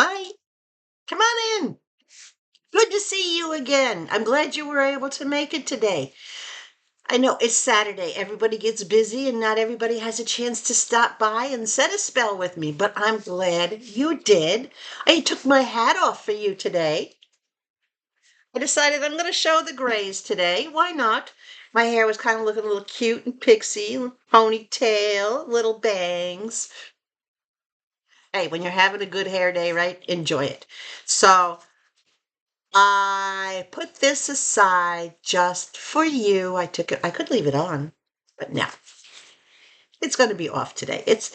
Hi, come on in. Good to see you again. I'm glad you were able to make it today. I know it's Saturday. Everybody gets busy and not everybody has a chance to stop by and set a spell with me, but I'm glad you did. I took my hat off for you today. I decided I'm going to show the grays today. Why not? My hair was kind of looking a little cute and pixie, ponytail, little bangs. Hey, when you're having a good hair day, right? Enjoy it. So I put this aside just for you. I took it. I could leave it on, but no, it's going to be off today. It's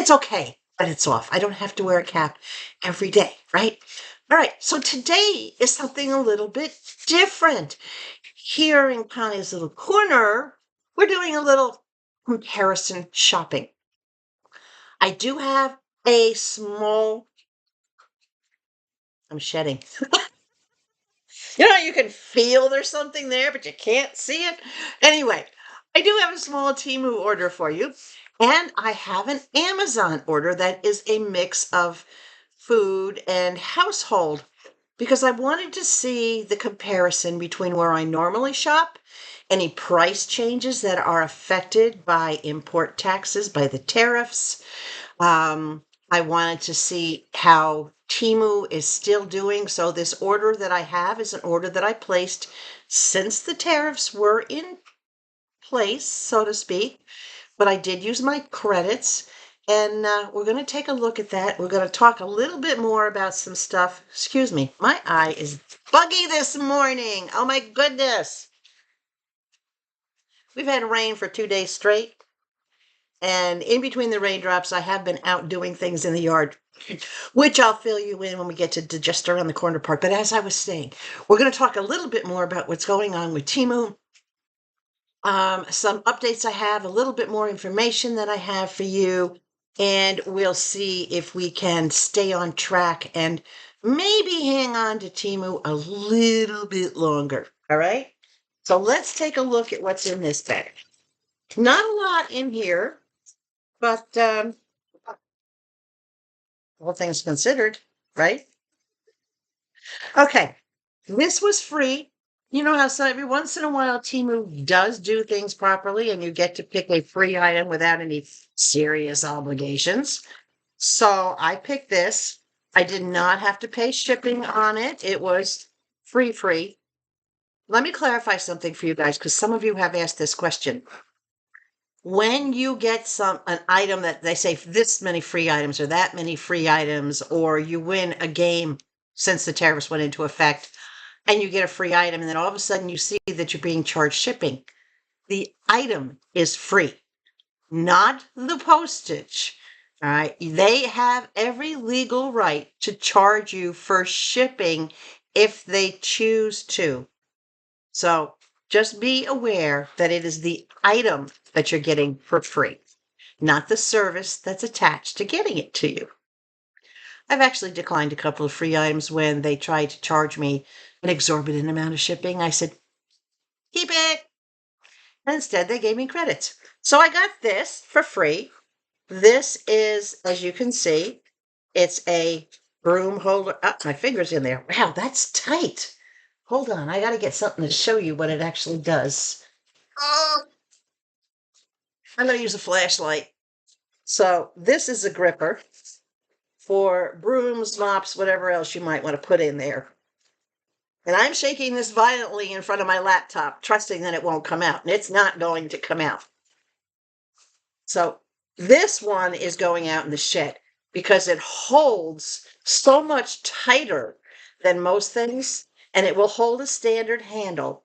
okay, but it's off. I don't have to wear a cap every day, right? All right. So today is something a little bit different. Here in Connie's little corner, we're doing a little comparison shopping. I do have a small. I'm shedding. You can feel there's something there, but you can't see it. Anyway, I do have a small TEMU order for you, and I have an Amazon order that is a mix of food and household because I wanted to see the comparison between where I normally shop, any price changes that are affected by import taxes, by the tariffs. I wanted to see how Temu is still doing. So this order that I have is an order that I placed since the tariffs were in place, so to speak. But I did use my credits, and we're going to take a look at that. We're going to talk a little bit more about some stuff. Excuse me, my eye is buggy this morning. Oh my goodness. We've had rain for 2 days straight. And in between the raindrops, I have been out doing things in the yard, which I'll fill you in when we get to just around the corner part. But as I was saying, we're going to talk a little bit more about what's going on with Temu. Some updates I have, a little bit more information that I have for you, and we'll see if we can stay on track and maybe hang on to Temu a little bit longer. All right. So let's take a look at what's in this bag. Not a lot in here. But all things considered, right? Okay, this was free. You know how every once in a while Temu does do things properly and you get to pick a free item without any serious obligations. So I picked this. I did not have to pay shipping on it. It was free. Let me clarify something for you guys because some of you have asked this question. When you get an item that they say this many free items or that many free items, or you win a game since the tariffs went into effect and you get a free item, and then all of a sudden you see that you're being charged shipping, the item is free, not the postage. All right. They have every legal right to charge you for shipping if they choose to. So just be aware that it is the item that you're getting for free, not the service that's attached to getting it to you. I've actually declined a couple of free items when they tried to charge me an exorbitant amount of shipping. I said, keep it. And instead, they gave me credits. So I got this for free. This is, as you can see, it's a broom holder. Oh, my finger's in there. Wow, that's tight. Hold on, I got to get something to show you what it actually does. Oh, I'm going to use a flashlight. So this is a gripper for brooms, mops, whatever else you might want to put in there. And I'm shaking this violently in front of my laptop, trusting that it won't come out. And it's not going to come out. So this one is going out in the shed because it holds so much tighter than most things, and it will hold a standard handle.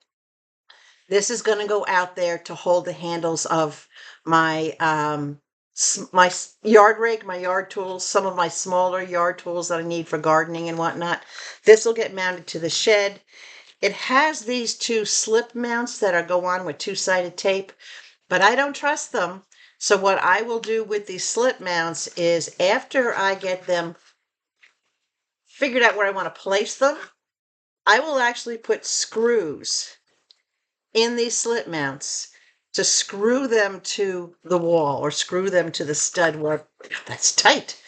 This is going to go out there to hold the handles of my my yard rake, my yard tools, some of my smaller yard tools that I need for gardening and whatnot. This will get mounted to the shed. It has these two slip mounts that go on with two-sided tape, but I don't trust them. So what I will do with these slip mounts is after I get them figured out where I want to place them, I will actually put screws in these slip mounts to screw them to the wall or screw them to the stud where that's tight,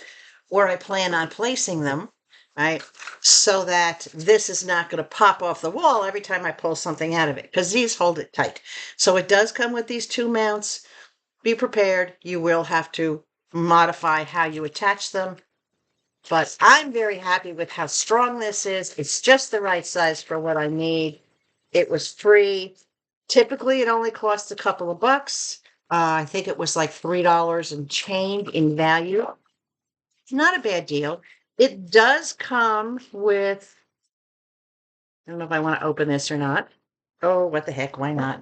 where I plan on placing them, right? So that this is not going to pop off the wall every time I pull something out of it, because these hold it tight. So it does come with these two mounts. Be prepared. You will have to modify how you attach them. But I'm very happy with how strong this is. It's just the right size for what I need. It was free. Typically, it only costs a couple of bucks. I think it was like $3 and change in value. Not a bad deal. It does come with, I don't know if I want to open this or not. Oh, what the heck? Why not?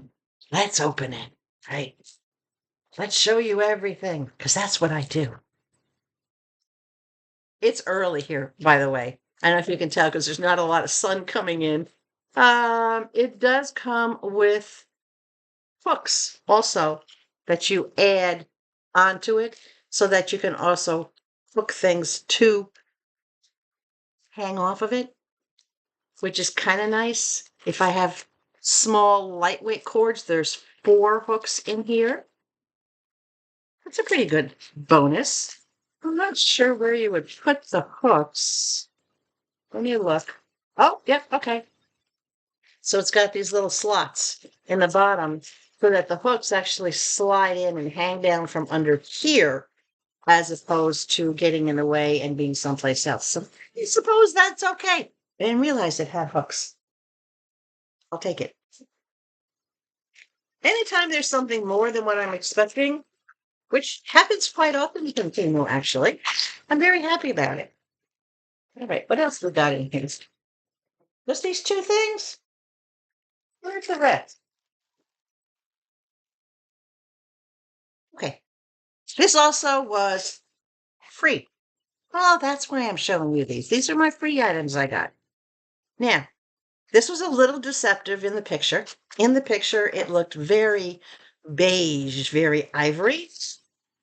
Let's open it. Right. Let's show you everything, because that's what I do. It's early here, by the way. I don't know if you can tell because there's not a lot of sun coming in. It does come with hooks also that you add onto it so that you can also hook things to hang off of it, which is kind of nice. If I have small, lightweight cords, there's 4 hooks in here. That's a pretty good bonus. I'm not sure where you would put the hooks. Let me look. Oh, yep, okay. So it's got these little slots in the bottom so that the hooks actually slide in and hang down from under here as opposed to getting in the way and being someplace else. So I suppose that's okay. I didn't realize it had hooks. I'll take it. Anytime there's something more than what I'm expecting, which happens quite often in TEMU, actually, I'm very happy about it. All right, what else we got in here? Just these 2 things? Where's the rest? Okay. This also was free. Oh, that's why I'm showing you these. These are my free items I got. Now, this was a little deceptive in the picture. In the picture, it looked very beige, very ivory.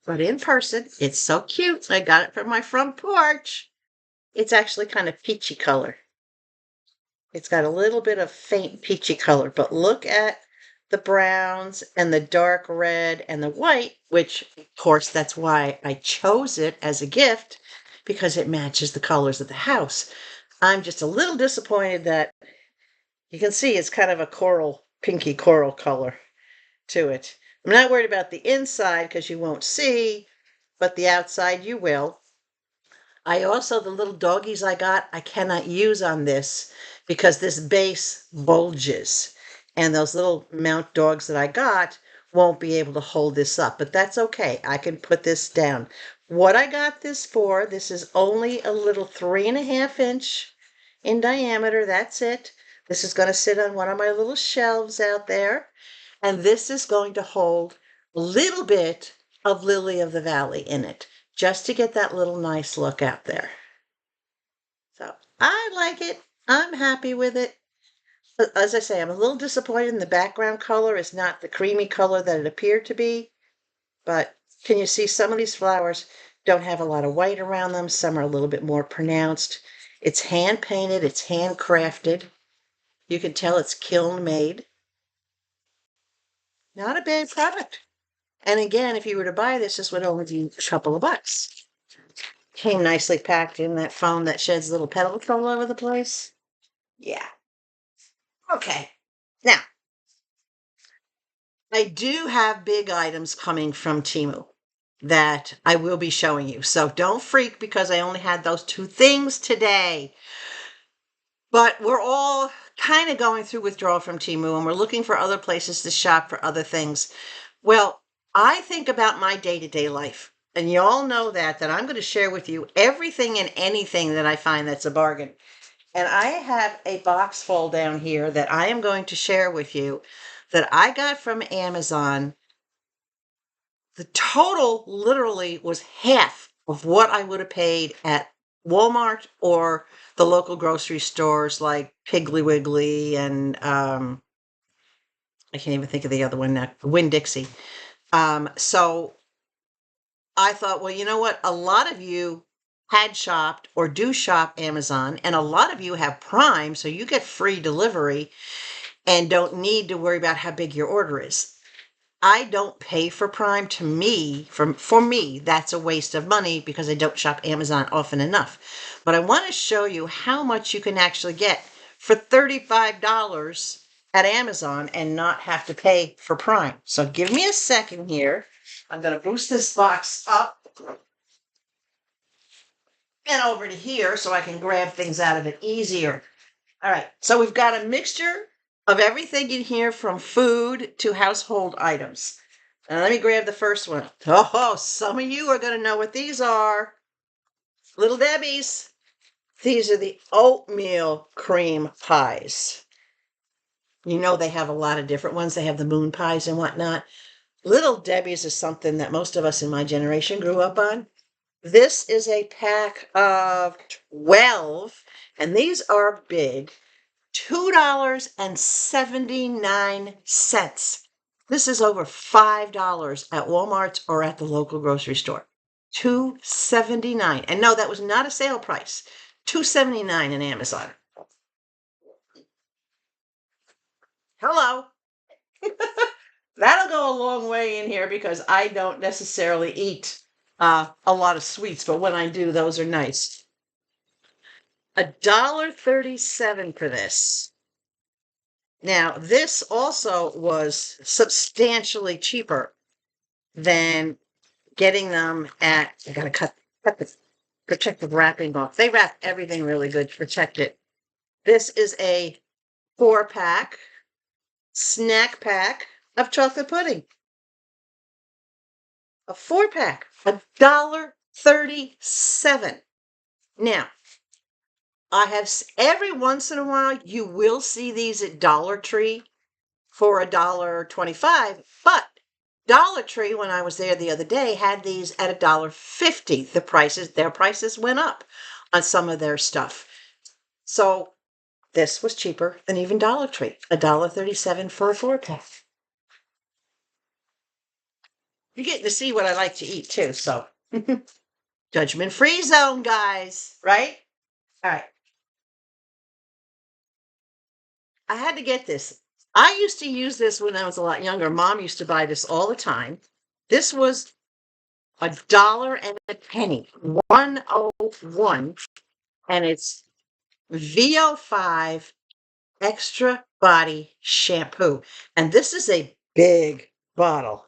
But in person, it's so cute. I got it from my front porch. It's actually kind of peachy color. It's got a little bit of faint peachy color, but look at the browns and the dark red and the white, which of course that's why I chose it as a gift, because it matches the colors of the house. I'm just a little disappointed that you can see it's kind of a coral, pinky coral color to it. I'm not worried about the inside because you won't see, but the outside you will. I also, the little doggies I got, I cannot use on this because this base bulges. And those little mount dogs that I got won't be able to hold this up, but that's okay. I can put this down. What I got this for, this is only a little 3.5-inch in diameter. That's it. This is going to sit on one of my little shelves out there. And this is going to hold a little bit of Lily of the Valley in it, just to get that little nice look out there. So I like it. I'm happy with it. As I say, I'm a little disappointed in the background color is not the creamy color that it appeared to be. But can you see some of these flowers don't have a lot of white around them? Some are a little bit more pronounced. It's hand painted. It's handcrafted. You can tell it's kiln made. Not a bad product. And again, if you were to buy this, this would only be a couple of bucks. Came nicely packed in that foam that sheds little petals all over the place. Yeah. Okay. Now, I do have big items coming from TEMU that I will be showing you. So don't freak because I only had those 2 things today. But we're all kind of going through withdrawal from TEMU and we're looking for other places to shop for other things. Well, I think about my day-to-day life. And you all know that I'm going to share with you everything and anything that I find that's a bargain. And I have a box full down here that I am going to share with you that I got from Amazon. The total literally was half of what I would have paid at Walmart or the local grocery stores like Piggly Wiggly and I can't even think of the other one now, Winn-Dixie. So I thought, well, you know what? A lot of you had shopped or do shop Amazon, and a lot of you have Prime, so you get free delivery and don't need to worry about how big your order is. I don't pay for Prime. To me, for me, that's a waste of money because I don't shop Amazon often enough. But I want to show you how much you can actually get for $35 at Amazon and not have to pay for Prime. So give me a second here. I'm going to boost this box up and over to here so I can grab things out of it easier. All right, so we've got a mixture of everything in here from food to household items. And let me grab the first one. Oh, some of you are going to know what these are. Little Debbie's. These are the oatmeal cream pies. You know they have a lot of different ones. They have the moon pies and whatnot. Little Debbie's is something that most of us in my generation grew up on. This is a pack of 12, and these are big. $2.79. This is over $5 at Walmart or at the local grocery store. $2.79. And no, that was not a sale price. $2.79 in Amazon. Hello. That'll go a long way in here because I don't necessarily eat a lot of sweets, but when I do, those are nice. $1.37 for this. Now, this also was substantially cheaper than getting them at, I gotta cut the protective wrapping off. They wrap everything really good to protect it. This is a 4-pack snack pack of chocolate pudding. A 4-pack, $1.37. Now, I have every once in a while you will see these at Dollar Tree for $1.25, but Dollar Tree, when I was there the other day, had these at $1.50. Their prices went up on some of their stuff. So this was cheaper than even Dollar Tree, $1.37 for a 4-pack. You're getting to see what I like to eat too, so judgment-free zone, guys, right? All right. I had to get this. I used to use this when I was a lot younger. Mom used to buy this all the time. This was $1.01, 101, and it's VO5 Extra Body Shampoo. And this is a big bottle.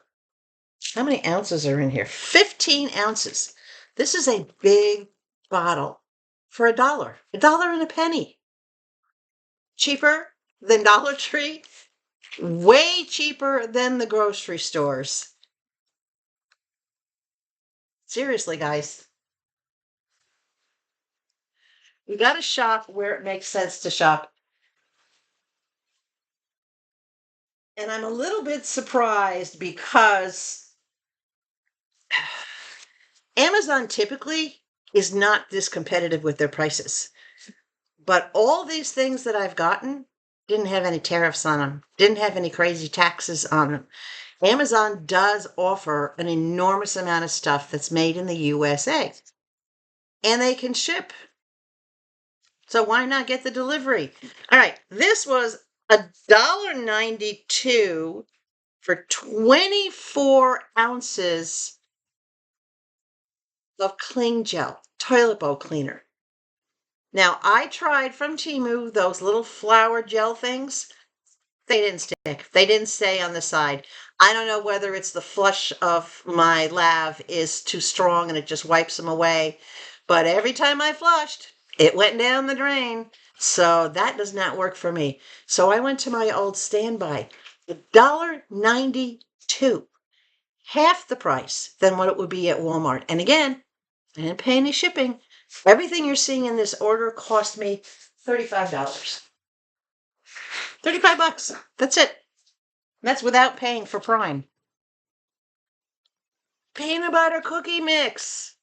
How many ounces are in here? 15 ounces. This is a big bottle for $1, $1.01. Cheaper than Dollar Tree, way cheaper than the grocery stores. Seriously, guys. You got to shop where it makes sense to shop. And I'm a little bit surprised because Amazon typically is not this competitive with their prices. But all these things that I've gotten didn't have any tariffs on them, didn't have any crazy taxes on them. Amazon does offer an enormous amount of stuff that's made in the USA. And they can ship. So why not get the delivery? All right, this was $1.92 for 24 ounces of cling gel, toilet bowl cleaner. Now, I tried from TEMU those little flour gel things. They didn't stick. They didn't stay on the side. I don't know whether it's the flush of my lav is too strong and it just wipes them away. But every time I flushed, it went down the drain. So that does not work for me. So I went to my old standby. $1.92. Half the price than what it would be at Walmart. And again, I didn't pay any shipping. Everything you're seeing in this order cost me $35. $35. That's it. That's without paying for Prime. Peanut butter cookie mix.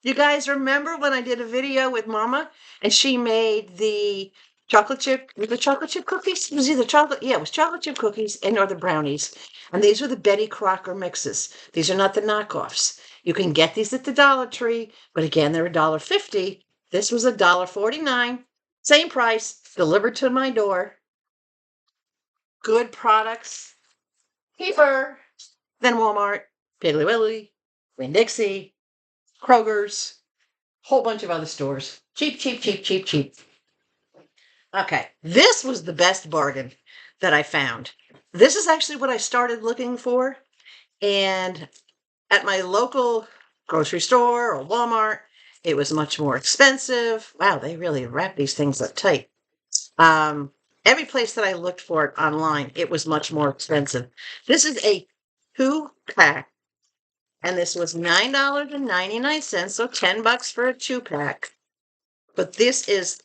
You guys remember when I did a video with Mama and she made the chocolate chip cookies? It was either chocolate, yeah, it was chocolate chip cookies and or the brownies. And these were the Betty Crocker mixes. These are not the knockoffs. You can get these at the Dollar Tree, but again, they're $1.50. This was $1.49. Same price, delivered to my door. Good products. cheaper than Walmart, Piggly Wiggly, Winn-Dixie, Kroger's, whole bunch of other stores. Cheap, cheap, cheap, cheap, cheap. Okay, this was the best bargain that I found. This is actually what I started looking for. And at my local grocery store or Walmart, it was much more expensive. Wow, they really wrap these things up tight. Every place that I looked for it online, it was much more expensive. This is a 2-pack, and this was $9.99, so $10 for a 2-pack. But this is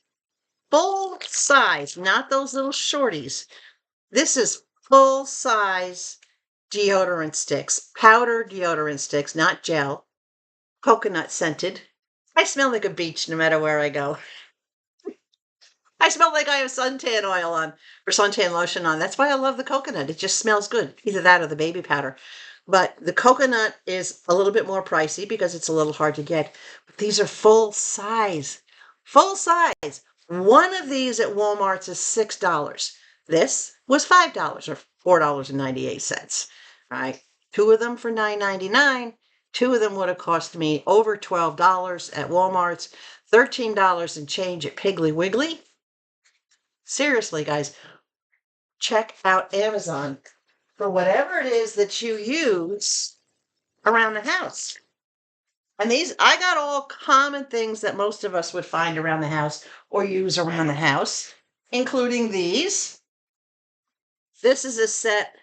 full size, not those little shorties. This is full size deodorant sticks, powder deodorant sticks, not gel, coconut scented. I smell like a beach no matter where I go. I smell like I have suntan oil on or suntan lotion on. That's why I love the coconut. It just smells good. Either that or the baby powder. But the coconut is a little bit more pricey because it's a little hard to get. But these are full size. Full size. One of these at Walmart's is $6. This was $5 or $4.98. Right? Two of them for $9.99. Two of them would have cost me over $12 at Walmart's, $13 and change at Piggly Wiggly. Seriously, guys, check out Amazon for whatever it is that you use around the house. And these, I got all common things that most of us would find around the house or use around the house, including these. This is a set.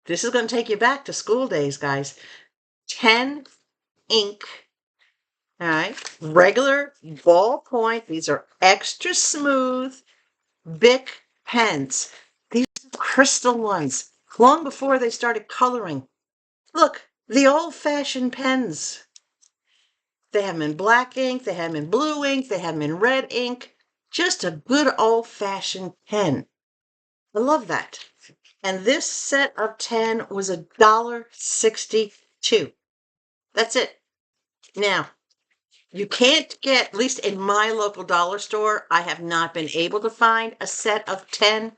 This is going to take you back to school days, guys. 10 ink. All right. Regular ballpoint. These are extra smooth Bic pens. These are crystal ones, long before they started coloring. Look, the old-fashioned pens. They have them in black ink, they have them in blue ink, they have them in red ink. Just a good old-fashioned pen. I love that. And this set of 10 was $1.62. That's it. Now, you can't get, at least in my local dollar store, I have not been able to find a set of 10.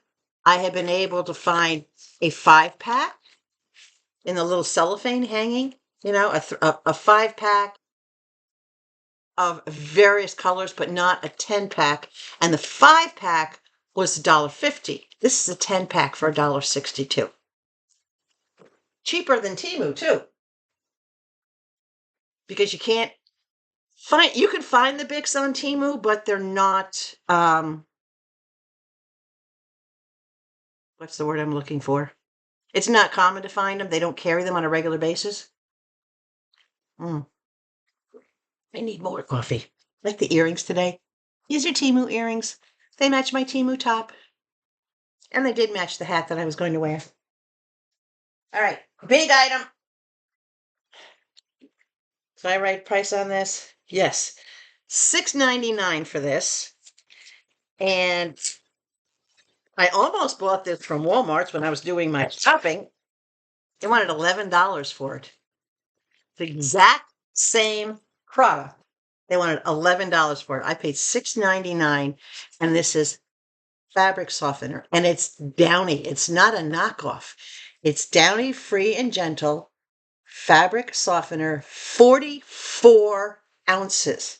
I have been able to find a 5-pack in the little cellophane hanging, a 5-pack of various colors, but not a 10-pack. And the 5-pack was $1.50. This is a 10-pack for $1.62. Cheaper than TEMU, too. Because you can find the Bics on TEMU, but they're not, what's the word I'm looking for? It's not common to find them. They don't carry them on a regular basis. I need more coffee. Like the earrings today. These are TEMU earrings. They match my TEMU top. And they did match the hat that I was going to wear. All right, big item. Did I write price on this? Yes. $6.99 for this. And I almost bought this from Walmart when I was doing my shopping. They wanted $11 for it. The exact same product. They wanted $11 for it. I paid $6.99, and this is fabric softener, and it's Downy. It's not a knockoff. It's Downy Free and Gentle fabric softener, 44 ounces.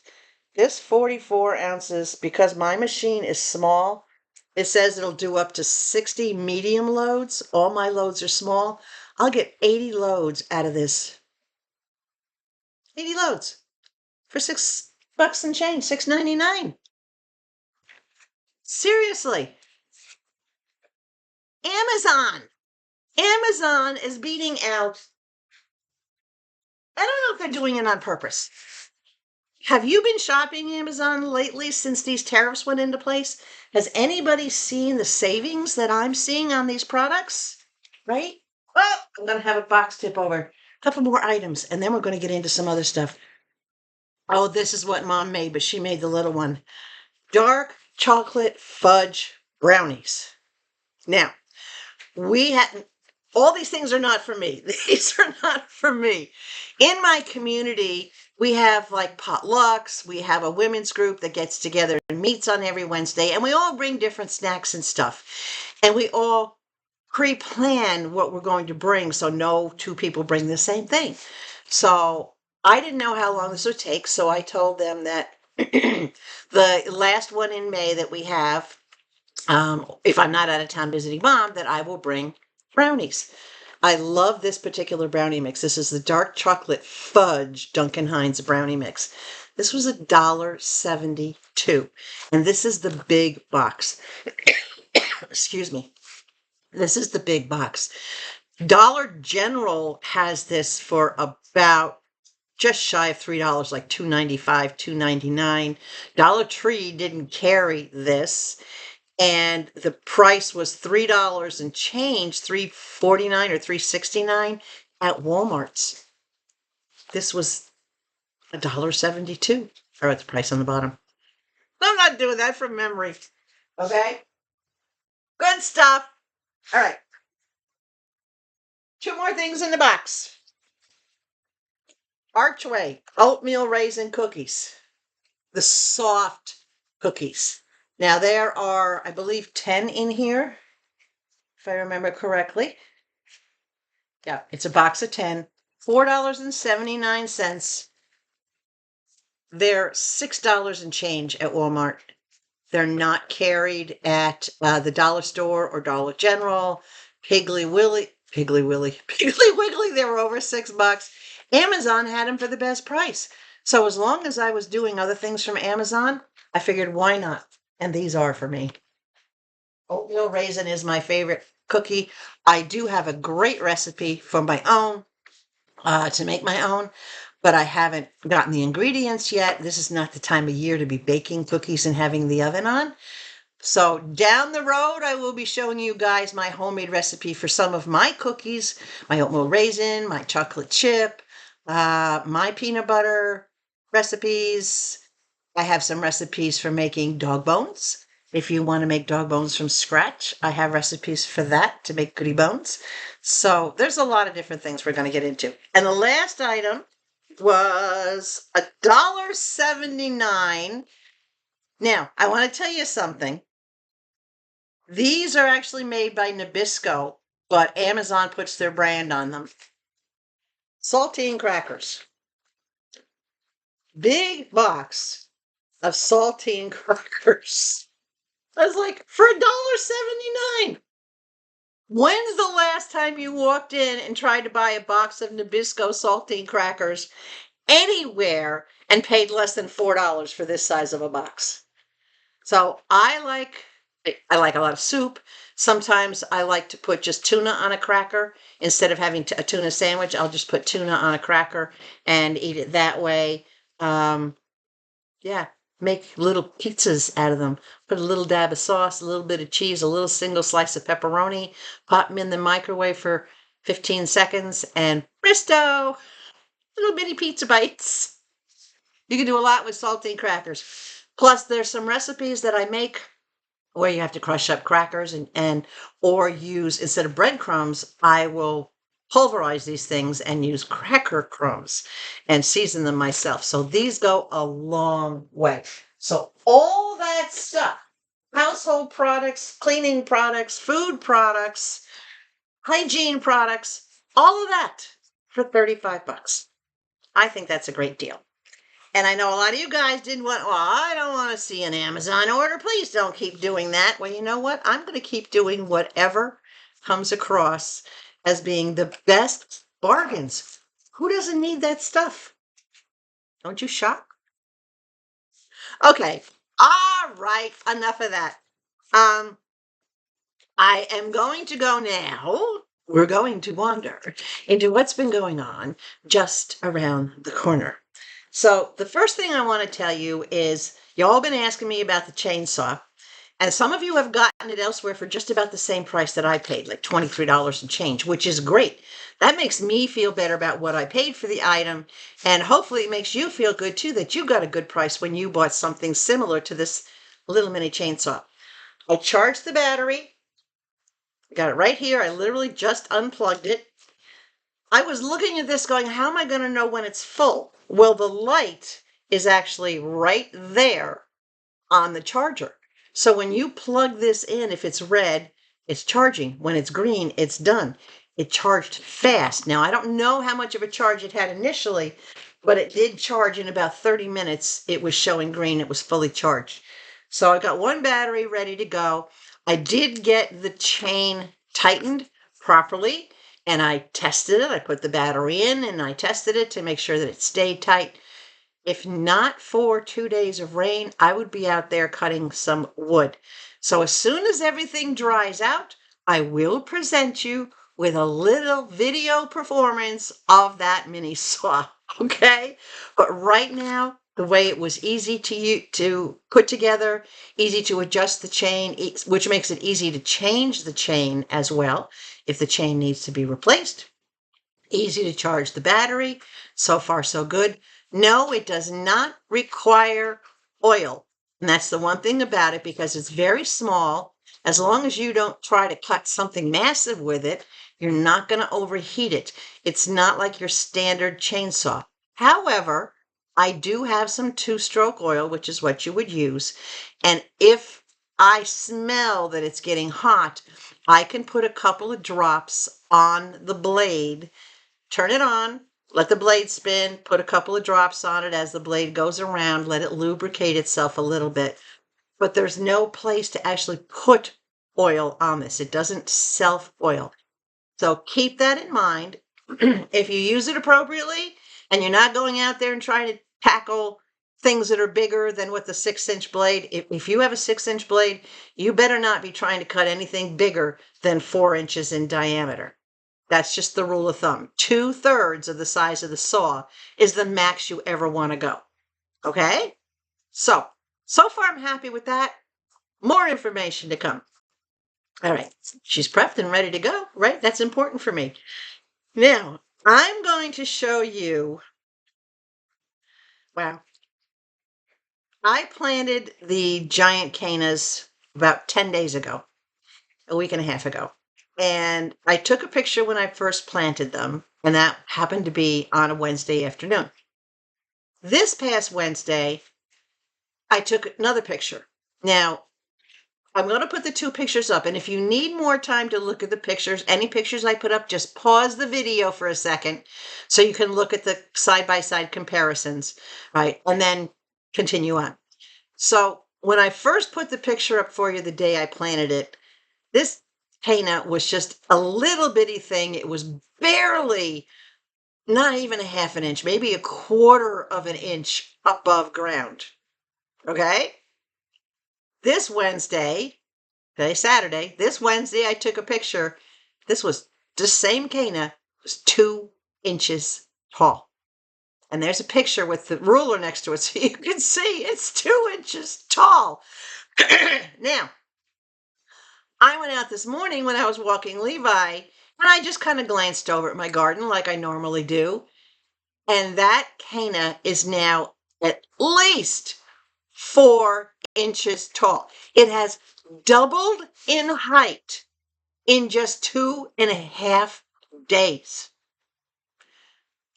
This 44 ounces, because my machine is small, it says it'll do up to 60 medium loads. All my loads are small. I'll get 80 loads out of this. 80 loads for $6 and change, $6.99. Seriously. Amazon. Amazon is beating out. I don't know if they're doing it on purpose. Have you been shopping Amazon lately since these tariffs went into place? Has anybody seen the savings that I'm seeing on these products? Right? Well, I'm going to have a box tip over. A couple more items, and then we're going to get into some other stuff. Oh, this is what Mom made, but she made the little one. Dark chocolate fudge brownies. Now, all these things are not for me. These are not for me. In my community, we have like potlucks. We have a women's group that gets together and meets on every Wednesday, and we all bring different snacks and stuff. And we all pre-plan what we're going to bring so no two people bring the same thing. So I didn't know how long this would take, so I told them that the last one in May that we have, if I'm not out of town visiting mom, that I will bring brownies. I love this particular brownie mix. This is the dark chocolate fudge Duncan Hines brownie mix. This was $1.72, and this is the big box. Excuse me. This is the big box. Dollar General has this for about just shy of $3, like $2.95, $2.99. Dollar Tree didn't carry this, and the price was $3 and change, $3.49 or $3.69 at Walmart's. This was $1.72, or at the price on the bottom. I'm not doing that from memory. Okay? Good stuff. All right. Two more things in the box. Archway oatmeal raisin cookies. The soft cookies. Now there are, I believe, 10 in here, if I remember correctly. Yeah, it's a box of 10, $4.79. They're $6 and change at Walmart. They're not carried at the dollar store or Dollar General. Piggly Wiggly, Piggly Wiggly, they were over $6. Amazon had them for the best price. So as long as I was doing other things from Amazon, I figured why not? And these are for me. Oatmeal raisin is my favorite cookie. I do have a great recipe for my own, to make my own, but I haven't gotten the ingredients yet. This is not the time of year to be baking cookies and having the oven on. So down the road, I will be showing you guys my homemade recipe for some of my cookies, my oatmeal raisin, my chocolate chip, my peanut butter recipes. I have some recipes for making dog bones. If you want to make dog bones from scratch, I have recipes for that to make goody bones. So there's a lot of different things we're going to get into. And the last item was $1.79. Now, I want to tell you something. These are actually made by Nabisco, but Amazon puts their brand on them. Saltine crackers. Big box of saltine crackers. I was like, for $1.79. When's the last time you walked in and tried to buy a box of Nabisco saltine crackers anywhere and paid less than $4 for this size of a box? So I like a lot of soup. Sometimes I like to put just tuna on a cracker. Instead of having a tuna sandwich, I'll just put tuna on a cracker and eat it that way. Yeah, make little pizzas out of them. Put a little dab of sauce, a little bit of cheese, a little single slice of pepperoni. Pop them in the microwave for 15 seconds and presto! Little bitty pizza bites. You can do a lot with saltine crackers. Plus, there's some recipes that I make where you have to crush up crackers and or use, instead of breadcrumbs, I will pulverize these things and use cracker crumbs and season them myself. So these go a long way. So all that stuff, household products, cleaning products, food products, hygiene products, all of that for $35. I think that's a great deal. And I know a lot of you guys didn't want, well, I don't want to see an Amazon order. Please don't keep doing that. Well, you know what? I'm going to keep doing whatever comes across as being the best bargains. Who doesn't need that stuff? Don't you shop? Okay. All right. Enough of that. I am going to go now. We're going to wander into what's been going on just around the corner. So the first thing I want to tell you is y'all been asking me about the chainsaw, and some of you have gotten it elsewhere for just about the same price that I paid, like $23 and change, which is great. That makes me feel better about what I paid for the item, and hopefully it makes you feel good too that you got a good price when you bought something similar to this little mini chainsaw. I charged the battery. I got it right here. I literally just unplugged it. I was looking at this going, how am I going to know when it's full? Well, the light is actually right there on the charger. So when you plug this in, if it's red, It's charging. When it's green, it's done. It charged fast. Now, I don't know how much of a charge it had initially, but it did charge in about 30 minutes. It was showing green. It was fully charged. So I got one battery ready to go. I did get the chain tightened properly, and I tested it. I put the battery in and I tested it to make sure that it stayed tight. If not for 2 days of rain, I would be out there cutting some wood. So as soon as everything dries out, I will present you with a little video performance of that mini saw, okay? But right now, the way it was easy to put together, easy to adjust the chain, which makes it easy to change the chain as well if the chain needs to be replaced. Easy to charge the battery. So far, so good. No, it does not require oil. And that's the one thing about it, because it's very small. As long as you don't try to cut something massive with it, you're not going to overheat it. It's not like your standard chainsaw. However, I do have some two-stroke oil, which is what you would use. And if I smell that it's getting hot, I can put a couple of drops on the blade, turn it on, let the blade spin, put a couple of drops on it as the blade goes around, let it lubricate itself a little bit. But there's no place to actually put oil on this. It doesn't self-oil. So keep that in mind. If you use it appropriately and you're not going out there and trying to tackle things that are bigger than what the 6-inch blade, if you have a 6-inch blade, you better not be trying to cut anything bigger than 4 inches in diameter. That's just the rule of thumb. 2/3 of the size of the saw is the max you ever want to go. Okay? So far I'm happy with that. More information to come. All right. She's prepped and ready to go, right? That's important for me. Now, I'm going to show you, wow. I planted the giant cannas about 10 days ago, a week and a half ago. And I took a picture when I first planted them, and that happened to be on a Wednesday afternoon. This past Wednesday, I took another picture. Now, I'm going to put the 2 pictures up, and if you need more time to look at the pictures, any pictures I put up, just pause the video for a second so you can look at the side-by-side comparisons, right? And then continue on. So when I first put the picture up for you the day I planted it, this canna was just a little bitty thing. It was barely, not even a half an inch, maybe a quarter of an inch above ground. Okay? This Wednesday, today's Saturday, this Wednesday I took a picture. This was the same canna, was 2 inches tall. And there's a picture with the ruler next to it so you can see it's 2 inches tall. Now, I went out this morning when I was walking Levi, and I just kind of glanced over at my garden like I normally do. And that canna is now at least 4 inches tall. It has doubled in height in just 2.5 days.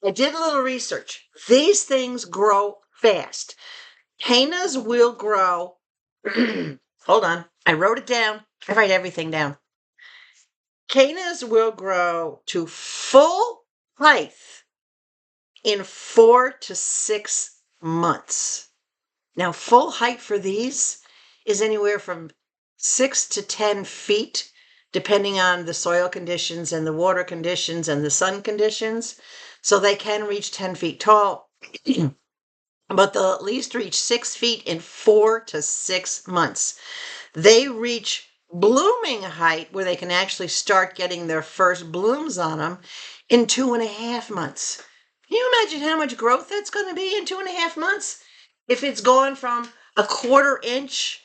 I did a little research. These things grow fast. Cannas will grow. Hold on. I wrote it down. I write everything down. Cannas will grow to full height in 4 to 6 months. Now, full height for these is anywhere from 6 to 10 feet, depending on the soil conditions and the water conditions and the sun conditions. So they can reach 10 feet tall, but they'll at least reach 6 feet in 4 to 6 months. They reach blooming height where they can actually start getting their first blooms on them in 2.5 months. Can you imagine how much growth that's going to be in 2.5 months? If it's gone from a 1/4 inch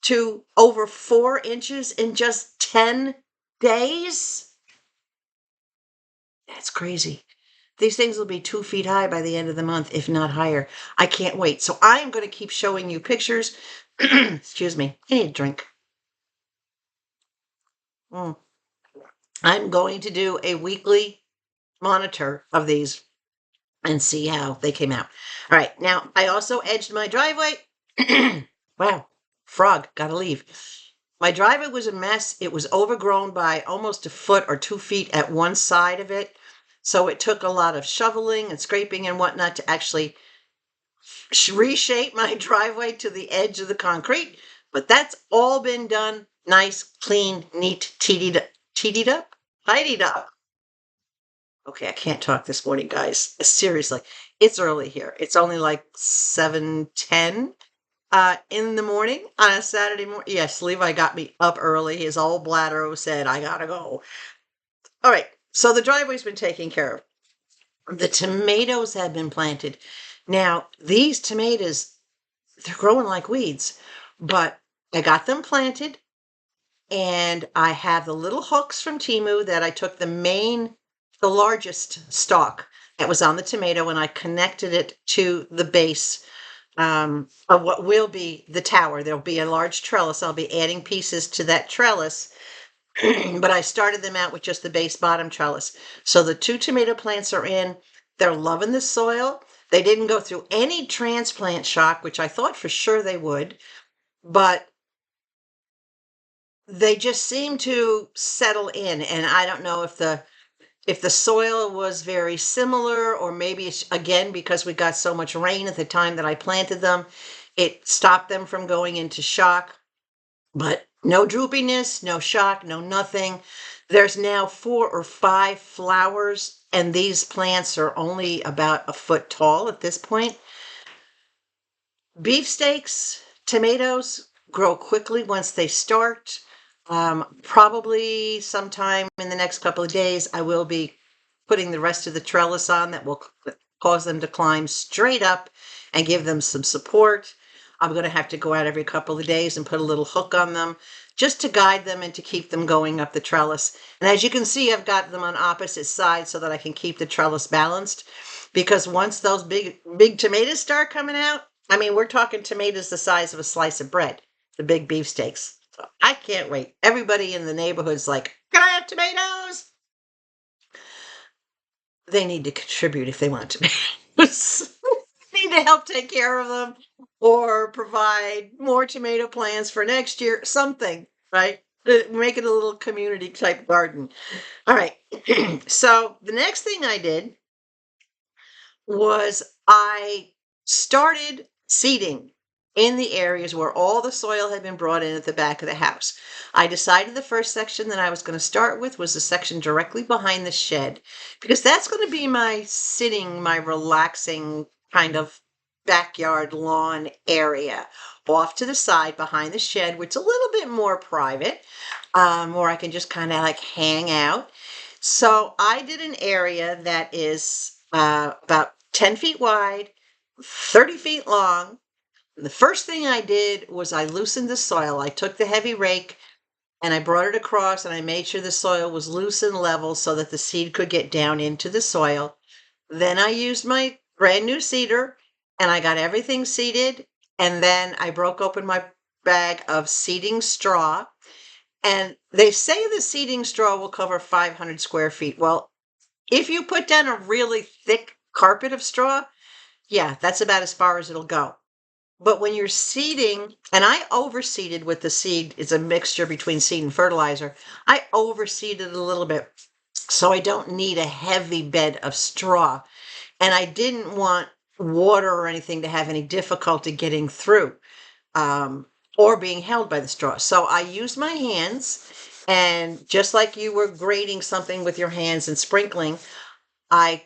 to over 4 inches in just 10 days? That's crazy. These things will be 2 feet high by the end of the month, if not higher. I can't wait. So I am going to keep showing you pictures. Excuse me. I need a drink. I'm going to do a weekly monitor of these and see how they came out. All right. Now, I also edged my driveway. Wow. Frog. Gotta leave. My driveway was a mess. It was overgrown by almost a foot or 2 feet at one side of it. So it took a lot of shoveling and scraping and whatnot to actually reshape my driveway to the edge of the concrete. But that's all been done. Nice, clean, neat, tidied up, tidied up. Okay, I can't talk this morning, guys. Seriously, it's early here. It's only like 7:10 in the morning on a Saturday morning. Yes, Levi got me up early. His old bladder said, I gotta go. All right, so the driveway's been taken care of. The tomatoes have been planted. Now, these tomatoes, they're growing like weeds, but I got them planted, and I have the little hooks from TEMU that I took the largest stalk that was on the tomato, and I connected it to the base of what will be the tower. There'll be a large trellis. I'll be adding pieces to that trellis, but I started them out with just the base bottom trellis. So the 2 tomato plants are in. They're loving the soil. They didn't go through any transplant shock, which I thought for sure they would, but they just seem to settle in. And I don't know if the soil was very similar, or maybe it's again because we got so much rain at the time that I planted them, it stopped them from going into shock. But no droopiness, no shock, no nothing. There's now 4 or 5 flowers, and these plants are only about a foot tall at this point. Beefsteaks, tomatoes grow quickly once they start. Probably sometime in the next couple of days, I will be putting the rest of the trellis on that will cause them to climb straight up and give them some support. I'm going to have to go out every couple of days and put a little hook on them just to guide them and to keep them going up the trellis. And as you can see, I've got them on opposite sides so that I can keep the trellis balanced, because once those big tomatoes start coming out, I mean, we're talking tomatoes the size of a slice of bread, the big beefsteaks. So I can't wait. Everybody in the neighborhood's like, can I have tomatoes? They need to contribute if they want tomatoes. Need to help take care of them or provide more tomato plants for next year, something, right? Make it a little community type garden. All right. So the next thing I did was I started seeding in the areas where all the soil had been brought in at the back of the house. I decided the first section that I was going to start with was the section directly behind the shed, because that's going to be my sitting, my relaxing kind of backyard lawn area. Off to the side behind the shed, which is a little bit more private, where I can just kind of like hang out. So I did an area that is about 10 feet wide, 30 feet long. The first thing I did was I loosened the soil. I took the heavy rake and I brought it across, and I made sure the soil was loose and level so that the seed could get down into the soil. Then I used my brand new seeder and I got everything seeded. And then I broke open my bag of seeding straw. And they say the seeding straw will cover 500 square feet. Well, if you put down a really thick carpet of straw, yeah, that's about as far as it'll go. But when you're seeding, and I overseeded with the seed, it's a mixture between seed and fertilizer. I overseeded a little bit, so I don't need a heavy bed of straw. And I didn't want water or anything to have any difficulty getting through, or being held by the straw. So I used my hands, and just like you were grating something with your hands and sprinkling, oh,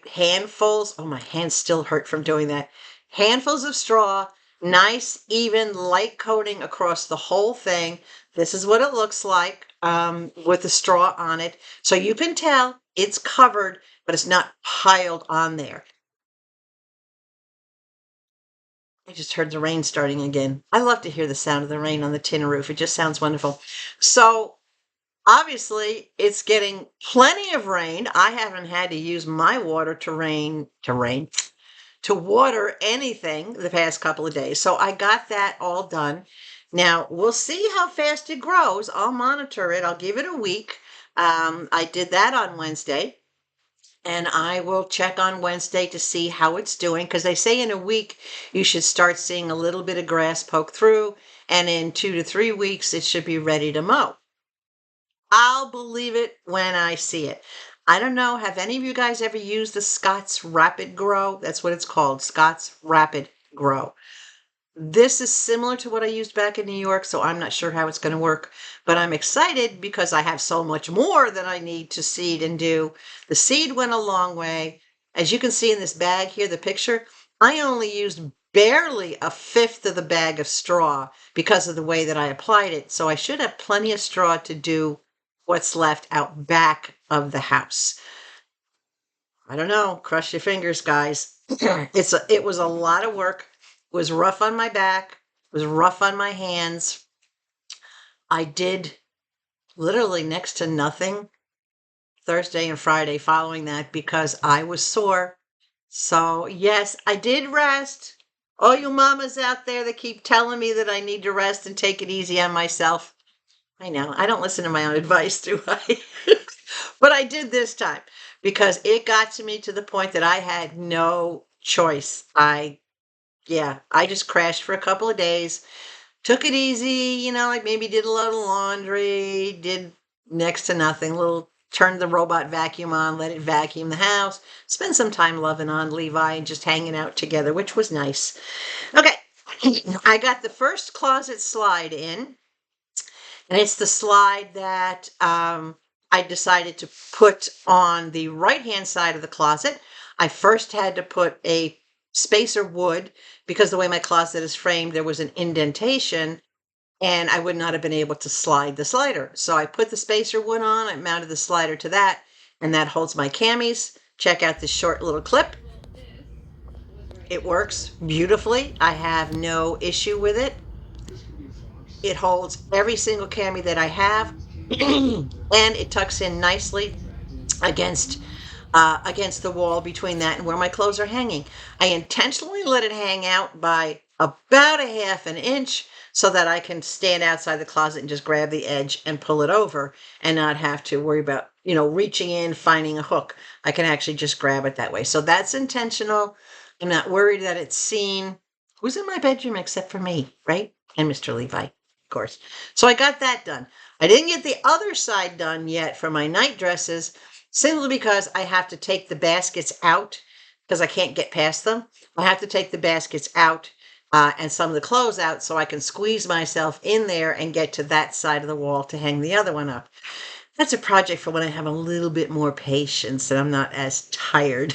my hands still hurt from doing that. Handfuls of straw, nice, even, light coating across the whole thing. This is what it looks like with the straw on it. So you can tell it's covered, but it's not piled on there. I just heard the rain starting again. I love to hear the sound of the rain on the tin roof. It just sounds wonderful. So obviously it's getting plenty of rain. I haven't had to use my water to water anything the past couple of days. So I got that all done. Now we'll see how fast it grows. I'll monitor it. I'll give it a week. I did that on Wednesday. and I will check on Wednesday to see how it's doing, because they say in a week you should start seeing a little bit of grass poke through, and in 2 to 3 weeks it should be ready to mow. I'll believe it when I see it. I don't know. Have any of you guys ever used the Scott's Rapid Grow? That's what it's called, Scott's Rapid Grow. This is similar to what I used back in New York, so I'm not sure how it's going to work, but I'm excited because I have so much more than I need to seed and do. The seed went a long way. As you can see in this bag here, the picture, I only used barely a fifth of the bag of straw because of the way that I applied it. So I should have plenty of straw to do what's left out back of the house. I don't know. Crush your fingers, guys. It was a lot of work. It was rough on my back. It was rough on my hands. I did literally next to nothing Thursday and Friday following that because I was sore. So yes, I did rest. All you mamas out there that keep telling me that I need to rest and take it easy on myself. I know, I don't listen to my own advice, do I? But I did this time because it got to me to the point that I had no choice. I just crashed for a couple of days, took it easy, like maybe did a little laundry, did next to nothing, turned the robot vacuum on, let it vacuum the house, spend some time loving on Levi and just hanging out together, which was nice. Okay, I got the first closet slide in. And it's the slide that I decided to put on the right-hand side of the closet. I first had to put a spacer wood because the way my closet is framed, there was an indentation and I would not have been able to slide the slider. So I put the spacer wood on, I mounted the slider to that, and that holds my camis. Check out this short little clip. It works beautifully. I have no issue with it. It holds every single cami that I have, and it tucks in nicely against against the wall between that and where my clothes are hanging. I intentionally let it hang out by about a half an inch so that I can stand outside the closet and just grab the edge and pull it over and not have to worry about, reaching in, finding a hook. I can actually just grab it that way. So that's intentional. I'm not worried that it's seen. Who's in my bedroom except for me, right? And Mr. Levi, of course. So I got that done. I didn't get the other side done yet for my night dresses, simply because I have to take the baskets out because I can't get past them. I have to take the baskets out and some of the clothes out so I can squeeze myself in there and get to that side of the wall to hang the other one up. That's a project for when I have a little bit more patience and I'm not as tired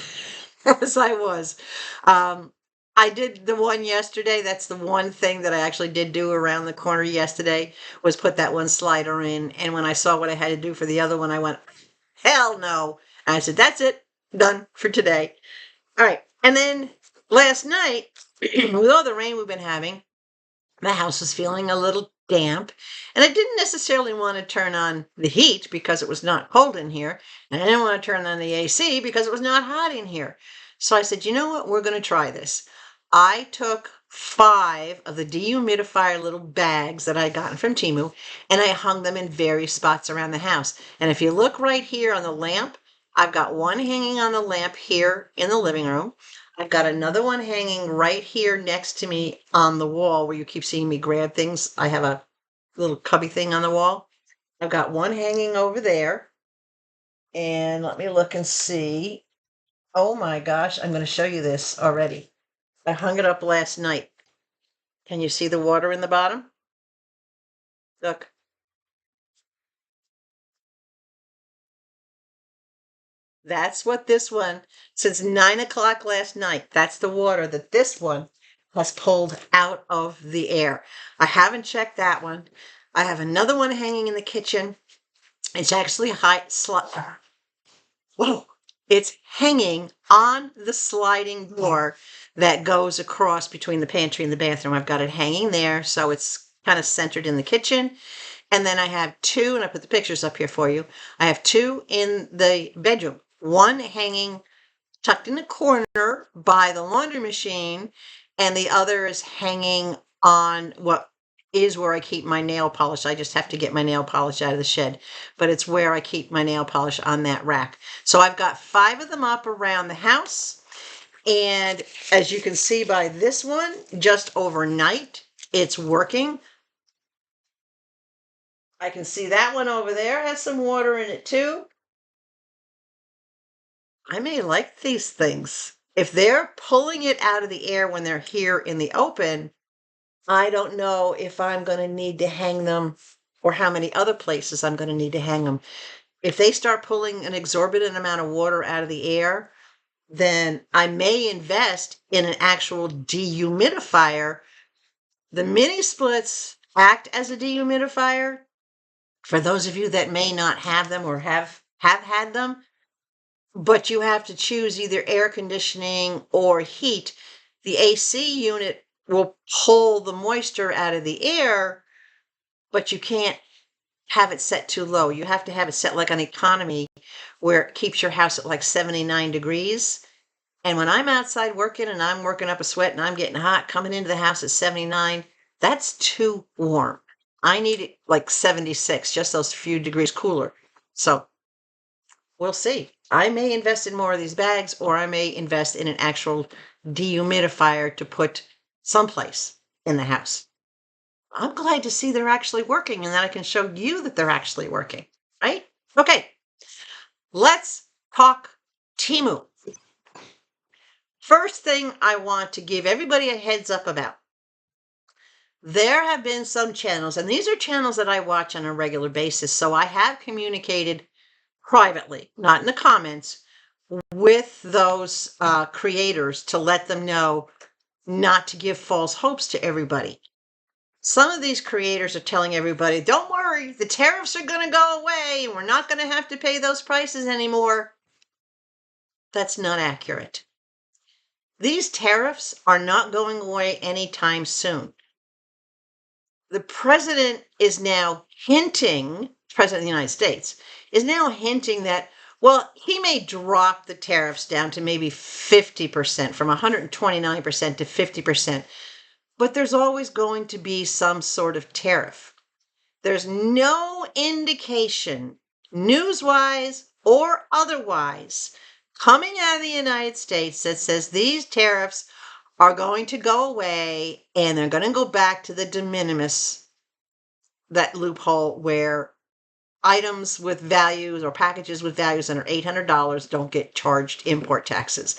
as I was. I did the one yesterday. That's the one thing that I actually did do around the corner yesterday, was put that one slider in. And when I saw what I had to do for the other one, I went, hell no. And I said, that's it, done for today. All right. And then last night, with all the rain we've been having, the house was feeling a little damp. And I didn't necessarily want to turn on the heat because it was not cold in here. And I didn't want to turn on the AC because it was not hot in here. So I said, you know what? We're going to try this. I took 5 of the dehumidifier little bags that I gotten from TEMU, and I hung them in various spots around the house. And if you look right here on the lamp, I've got one hanging on the lamp here in the living room. I've got another one hanging right here next to me on the wall where you keep seeing me grab things. I have a little cubby thing on the wall. I've got one hanging over there. And let me look and see. Oh my gosh, I'm going to show you this already. I hung it up last night. Can you see the water in the bottom? Look. That's what this one, since 9 o'clock last night, that's the water that this one has pulled out of the air. I haven't checked that one. I have another one hanging in the kitchen. It's actually whoa, it's hanging on the sliding door that goes across between the pantry and the bathroom. I've got it hanging there, so it's kind of centered in the kitchen. And then I have 2, and I put the pictures up here for you. I have 2 in the bedroom. One hanging tucked in a corner by the laundry machine, and the other is hanging on what is where I keep my nail polish. I just have to get my nail polish out of the shed, but it's where I keep my nail polish, on that rack. So I've got 5 of them up around the house. And as you can see by this one, just overnight, it's working. I can see that one over there has some water in it too. I may like these things. If they're pulling it out of the air when they're here in the open, I don't know if I'm going to need to hang them or how many other places I'm going to need to hang them. If they start pulling an exorbitant amount of water out of the air, then I may invest in an actual dehumidifier. The mini splits act as a dehumidifier. For those of you that may not have them or have had them, but you have to choose either air conditioning or heat, the AC unit will pull the moisture out of the air, but you can't have it set too low. You have to have it set like on economy, where it keeps your house at like 79 degrees. And when I'm outside working and I'm working up a sweat and I'm getting hot, coming into the house at 79, that's too warm. I need it like 76, just those few degrees cooler. So we'll see. I may invest in more of these bags, or I may invest in an actual dehumidifier to put someplace in the house. I'm glad to see they're actually working and that I can show you that they're actually working, right? Okay, let's talk TEMU. First thing I want to give everybody a heads up about. There have been some channels, and these are channels that I watch on a regular basis, so I have communicated privately, not in the comments, with those creators to let them know not to give false hopes to everybody. Some of these creators are telling everybody, don't worry, the tariffs are going to go away and we're not going to have to pay those prices anymore. That's not accurate. These tariffs are not going away anytime soon. The president is now hinting, President of the United States, is now hinting that, well, he may drop the tariffs down to maybe 50%, from 129% to 50%, but there's always going to be some sort of tariff. There's no indication, news-wise or otherwise, coming out of the United States that says these tariffs are going to go away and they're going to go back to the de minimis, that loophole where items with values or packages with values under $800 don't get charged import taxes.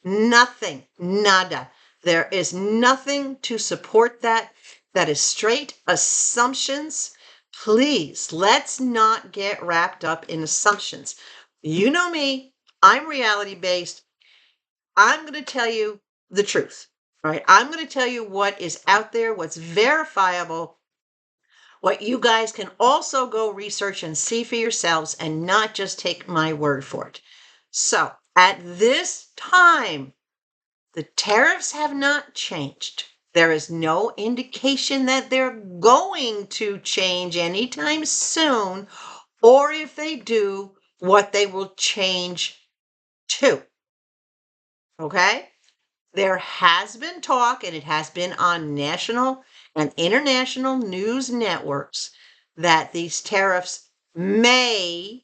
Nothing, nada. There is nothing to support that. That is straight assumptions. Please, let's not get wrapped up in assumptions. You know me, I'm reality-based. I'm going to tell you the truth, right? I'm going to tell you what is out there, what's verifiable, what you guys can also go research and see for yourselves and not just take my word for it. So at this time, the tariffs have not changed. There is no indication that they're going to change anytime soon, or if they do, what they will change to. Okay? There has been talk, and it has been on national and international news networks, that these tariffs may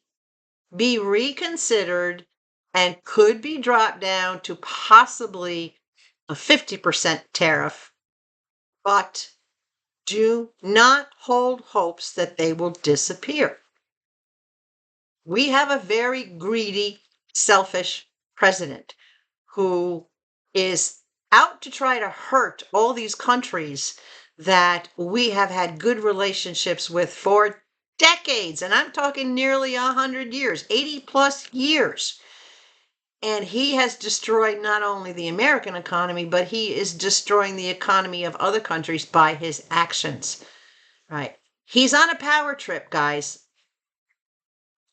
be reconsidered and could be dropped down to possibly a 50% tariff, but do not hold hopes that they will disappear. We have a very greedy, selfish president who is out to try to hurt all these countries that we have had good relationships with for decades. And I'm talking nearly 100 years, 80 plus years. And he has destroyed not only the American economy, but he is destroying the economy of other countries by his actions. Right? He's on a power trip, guys.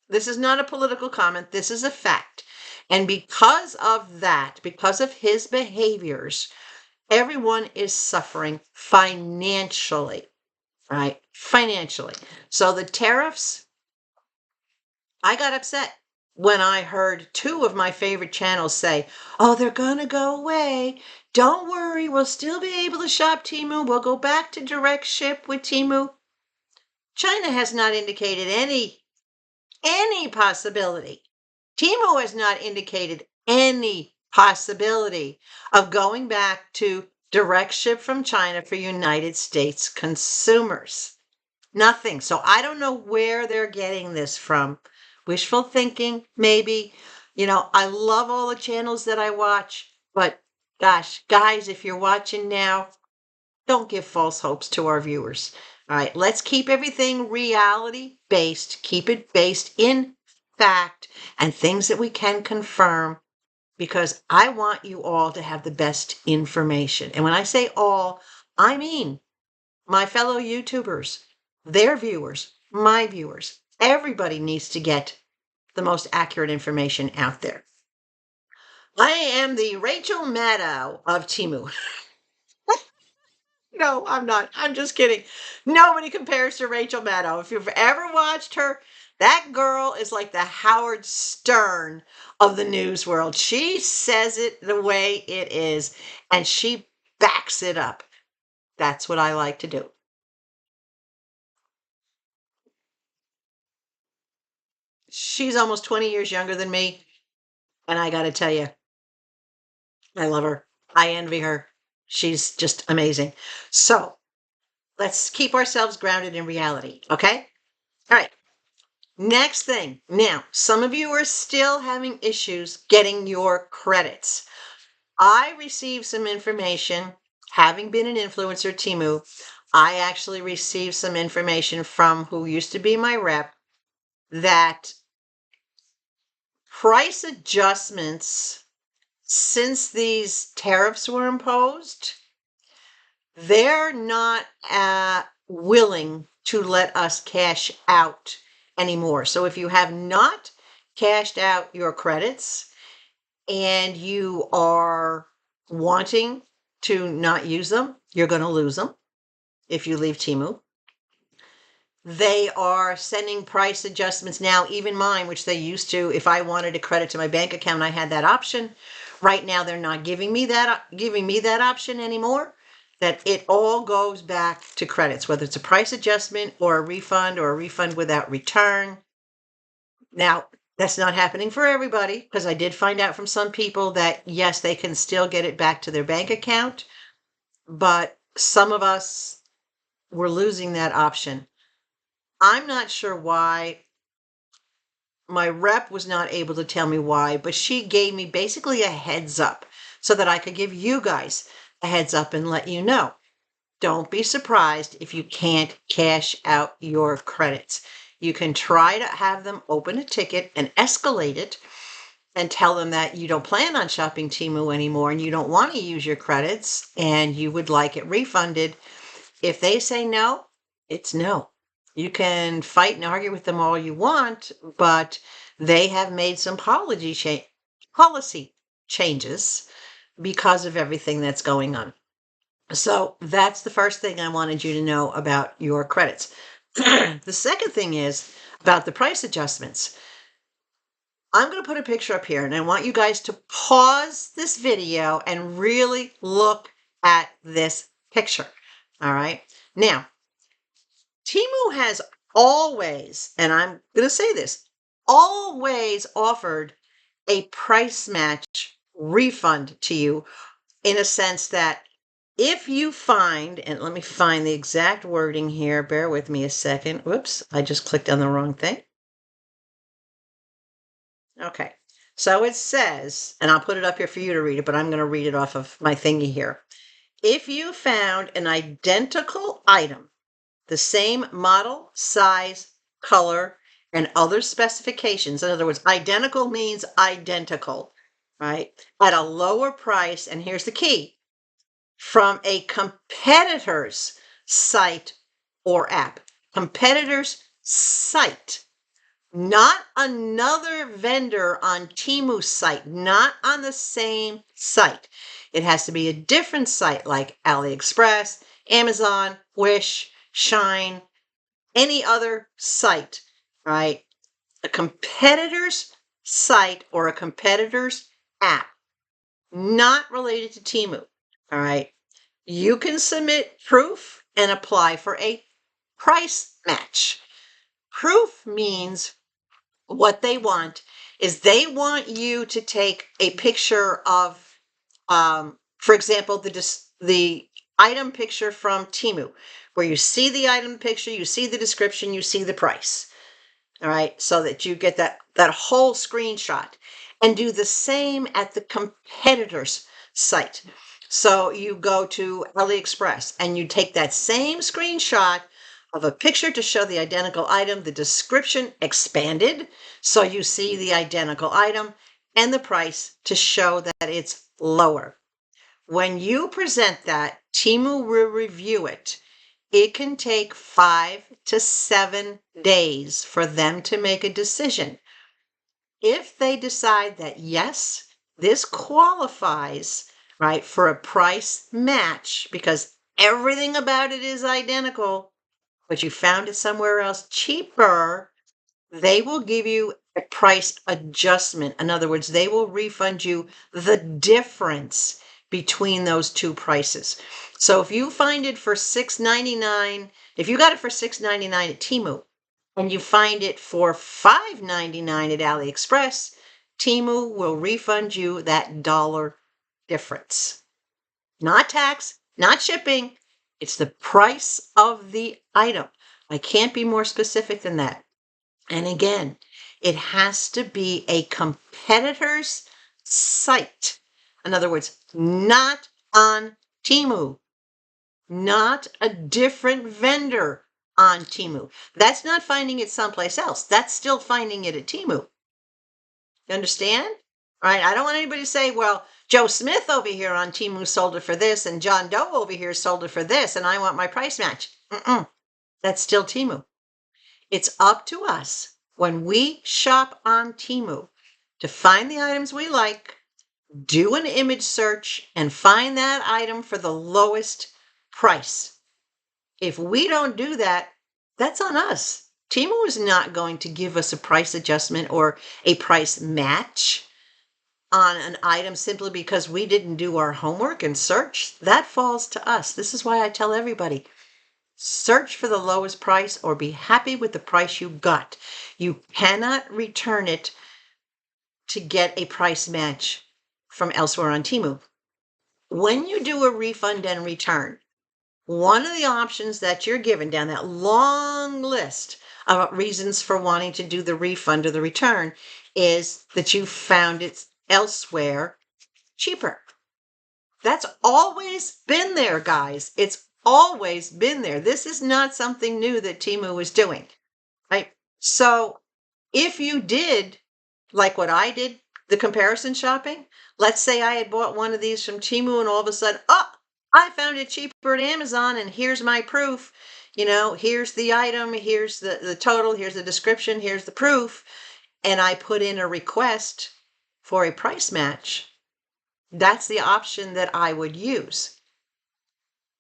This is not a political comment. This is a fact. And because of that, because of his behaviors, everyone is suffering financially, right? Financially. So the tariffs, I got upset when I heard 2 of my favorite channels say, oh, they're going to go away. Don't worry, we'll still be able to shop Temu. We'll go back to direct ship with Temu. China has not indicated any possibility. Temu has not indicated any possibility of going back to direct ship from China for United States consumers. Nothing. So I don't know where they're getting this from. Wishful thinking, maybe. I love all the channels that I watch, but gosh, guys, if you're watching now, don't give false hopes to our viewers. All right, let's keep everything reality based, keep it based in fact and things that we can confirm, because I want you all to have the best information. And when I say all, I mean my fellow YouTubers, their viewers, my viewers. Everybody needs to get the most accurate information out there. I am the Rachel Maddow of Temu. No, I'm not. I'm just kidding. Nobody compares to Rachel Maddow. If you've ever watched her, that girl is like the Howard Stern of the news world. She says it the way it is, and she backs it up. That's what I like to do. She's almost 20 years younger than me, and I got to tell you, I love her. I envy her. She's just amazing. So let's keep ourselves grounded in reality, okay? All right. Next thing. Now, some of you are still having issues getting your credits. I received some information, having been an influencer, Temu. I actually received some information from who used to be my rep that price adjustments since these tariffs were imposed, they're not willing to let us cash out anymore. So if you have not cashed out your credits and you are wanting to not use them, you're going to lose them if you leave Temu. They are sending price adjustments now, even mine, which they used to. If I wanted to credit to my bank account, I had that option. Right now, they're not giving me that option anymore. That it all goes back to credits, whether it's a price adjustment or a refund without return. Now, that's not happening for everybody, because I did find out from some people that yes, they can still get it back to their bank account, but some of us were losing that option. I'm not sure why. My rep was not able to tell me why, but she gave me basically a heads up so that I could give you guys a heads up and let you know. Don't be surprised if you can't cash out your credits. You can try to have them open a ticket and escalate it and tell them that you don't plan on shopping Temu anymore and you don't want to use your credits and you would like it refunded. If they say no, it's no. You can fight and argue with them all you want, but they have made some policy changes because of everything that's going on. So that's the first thing I wanted you to know about your credits. The second thing is about the price adjustments. I'm going to put a picture up here, and I want you guys to pause this video and really look at this picture. All right. Now, Temu has always, and I'm going to say this, always offered a price match refund to you, in a sense that if you find, and let me find the exact wording here, bear with me a second. Whoops, I just clicked on the wrong thing. Okay, so it says, and I'll put it up here for you to read it, but I'm going to read it off of my thingy here. If you found an identical item, the same model, size, color, and other specifications. In other words, identical means identical, right? At a lower price, and here's the key, from a competitor's site or app. Competitor's site, not another vendor on Temu's site, not on the same site. It has to be a different site like AliExpress, Amazon, Wish, Shine, any other site, right? A competitor's site or a competitor's app, not related to Temu. All right. You can submit proof and apply for a price match. Proof means what they want is they want you to take a picture of, for example, the item picture from TEMU, where you see the item picture, you see the description, you see the price. All right, so that you get that whole screenshot, and do the same at the competitor's site. So you go to AliExpress and you take that same screenshot of a picture to show the identical item, the description expanded, so you see the identical item, and the price to show that it's lower. When you present that, TEMU will review it. It can take 5 to 7 days for them to make a decision. If they decide that, yes, this qualifies, right, for a price match because everything about it is identical, but you found it somewhere else cheaper, they will give you a price adjustment. In other words, they will refund you the difference between those two prices. So if you find it for $6.99, if you got it for $6.99 at TEMU and you find it for $5.99 at AliExpress, TEMU will refund you that dollar difference. Not tax, not shipping. It's the price of the item. I can't be more specific than that. And again, it has to be a competitor's site. In other words, not on TEMU, not a different vendor on TEMU. That's not finding it someplace else. That's still finding it at TEMU. You understand? All right. I don't want anybody to say, well, Joe Smith over here on TEMU sold it for this, and John Doe over here sold it for this, and I want my price match. That's still TEMU. It's up to us when we shop on TEMU to find the items we like, do an image search, and find that item for the lowest price. If we don't do that, that's on us. TEMU is not going to give us a price adjustment or a price match on an item simply because we didn't do our homework and search. That falls to us. This is why I tell everybody, search for the lowest price or be happy with the price you got. You cannot return it to get a price match from elsewhere on TEMU. When you do a refund and return, one of the options that you're given down that long list of reasons for wanting to do the refund or the return is that you found it elsewhere cheaper. That's always been there, guys. It's always been there. This is not something new that TEMU is doing, right? So if you did like what I did, the comparison shopping, let's say I had bought one of these from TEMU and all of a sudden, oh, I found it cheaper at Amazon and here's my proof. You know, here's the item, here's the total, here's the description, here's the proof. And I put in a request for a price match. That's the option that I would use.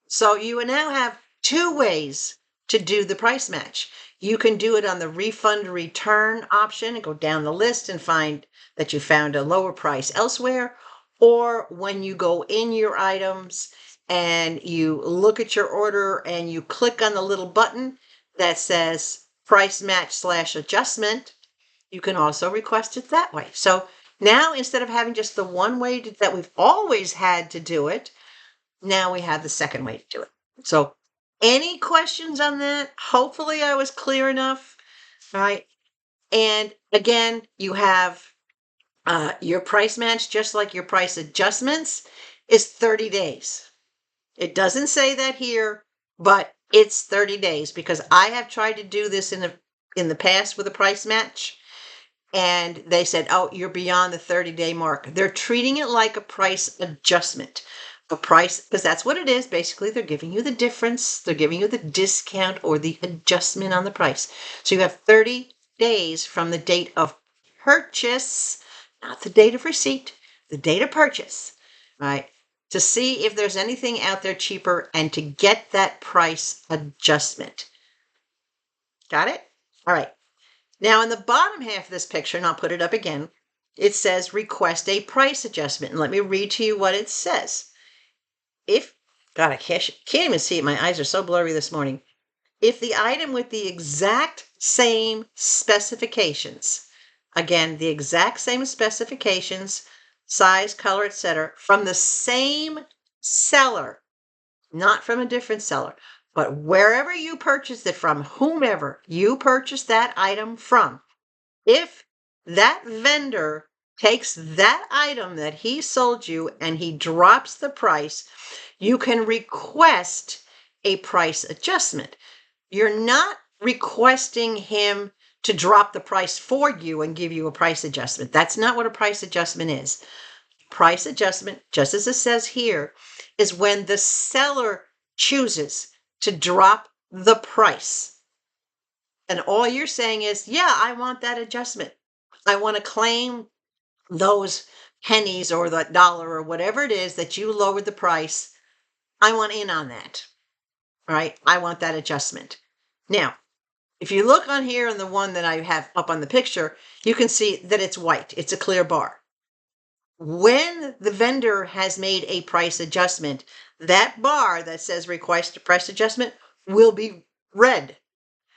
So you now have two ways to do the price match. You can do it on the refund return option and go down the list and find that you found a lower price elsewhere. Or when you go in your items and you look at your order and you click on the little button that says price match / adjustment, you can also request it that way. So now, instead of having just the one way that we've always had to do it, now we have the second way to do it. So any questions on that? Hopefully I was clear enough, right? And again, you have your price match, just like your price adjustments, is 30 days. It doesn't say that here, but it's 30 days because I have tried to do this in the past with a price match. And they said, oh, you're beyond the 30-day mark. They're treating it like a price adjustment. A price, because that's what it is. Basically, they're giving you the difference. They're giving you the discount or the adjustment on the price. So you have 30 days from the date of purchase, not the date of receipt, the date of purchase, right? To see if there's anything out there cheaper and to get that price adjustment. Got it? All right. Now, in the bottom half of this picture, and I'll put it up again, it says request a price adjustment. And let me read to you what it says. if, God, I can't even see it. My eyes are so blurry this morning. If the item with the exact same specifications, again, the exact same specifications, size, color, etc., from the same seller, not from a different seller, but wherever you purchased it from, whomever you purchased that item from, if that vendor takes that item that he sold you and he drops the price, you can request a price adjustment. You're not requesting him to drop the price for you and give you a price adjustment. That's not what a price adjustment is. Price adjustment, just as it says here, is when the seller chooses to drop the price. And all you're saying is, yeah, I want that adjustment. I want to claim those pennies or that dollar or whatever it is that you lowered the price. I want in on that. All right. I want that adjustment. Now, if you look on here on the one that I have up on the picture, you can see that it's white. It's a clear bar. When the vendor has made a price adjustment, that bar that says request a price adjustment will be red.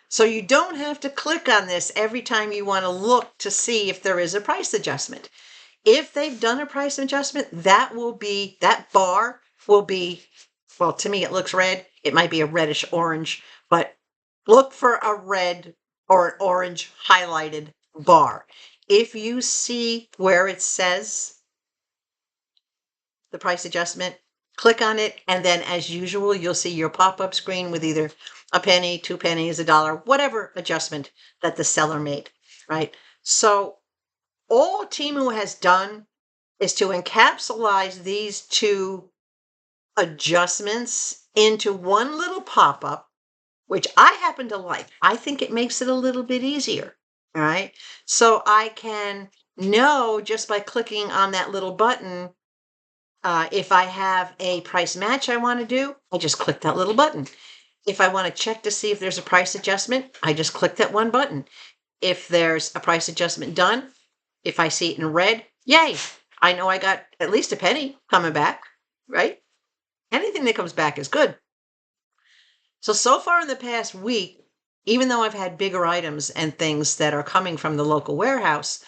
So you don't have to click on this every time you want to look to see if there is a price adjustment. If they've done a price adjustment, that bar will be, well, to me it looks red. It might be a reddish orange, but look for a red or an orange highlighted bar. If you see where it says the price adjustment, click on it, and then as usual, you'll see your pop-up screen with either a penny, 2 pennies, $1, whatever adjustment that the seller made, right? So all TEMU has done is to encapsulate these two adjustments into one little pop-up, which I happen to like. I think it makes it a little bit easier, all right? So I can know just by clicking on that little button, if I have a price match I want to do, I just click that little button. If I want to check to see if there's a price adjustment, I just click that one button. If there's a price adjustment done, if I see it in red, yay, I know I got at least a penny coming back, right? Anything that comes back is good. So far in the past week, even though I've had bigger items and things that are coming from the local warehouse,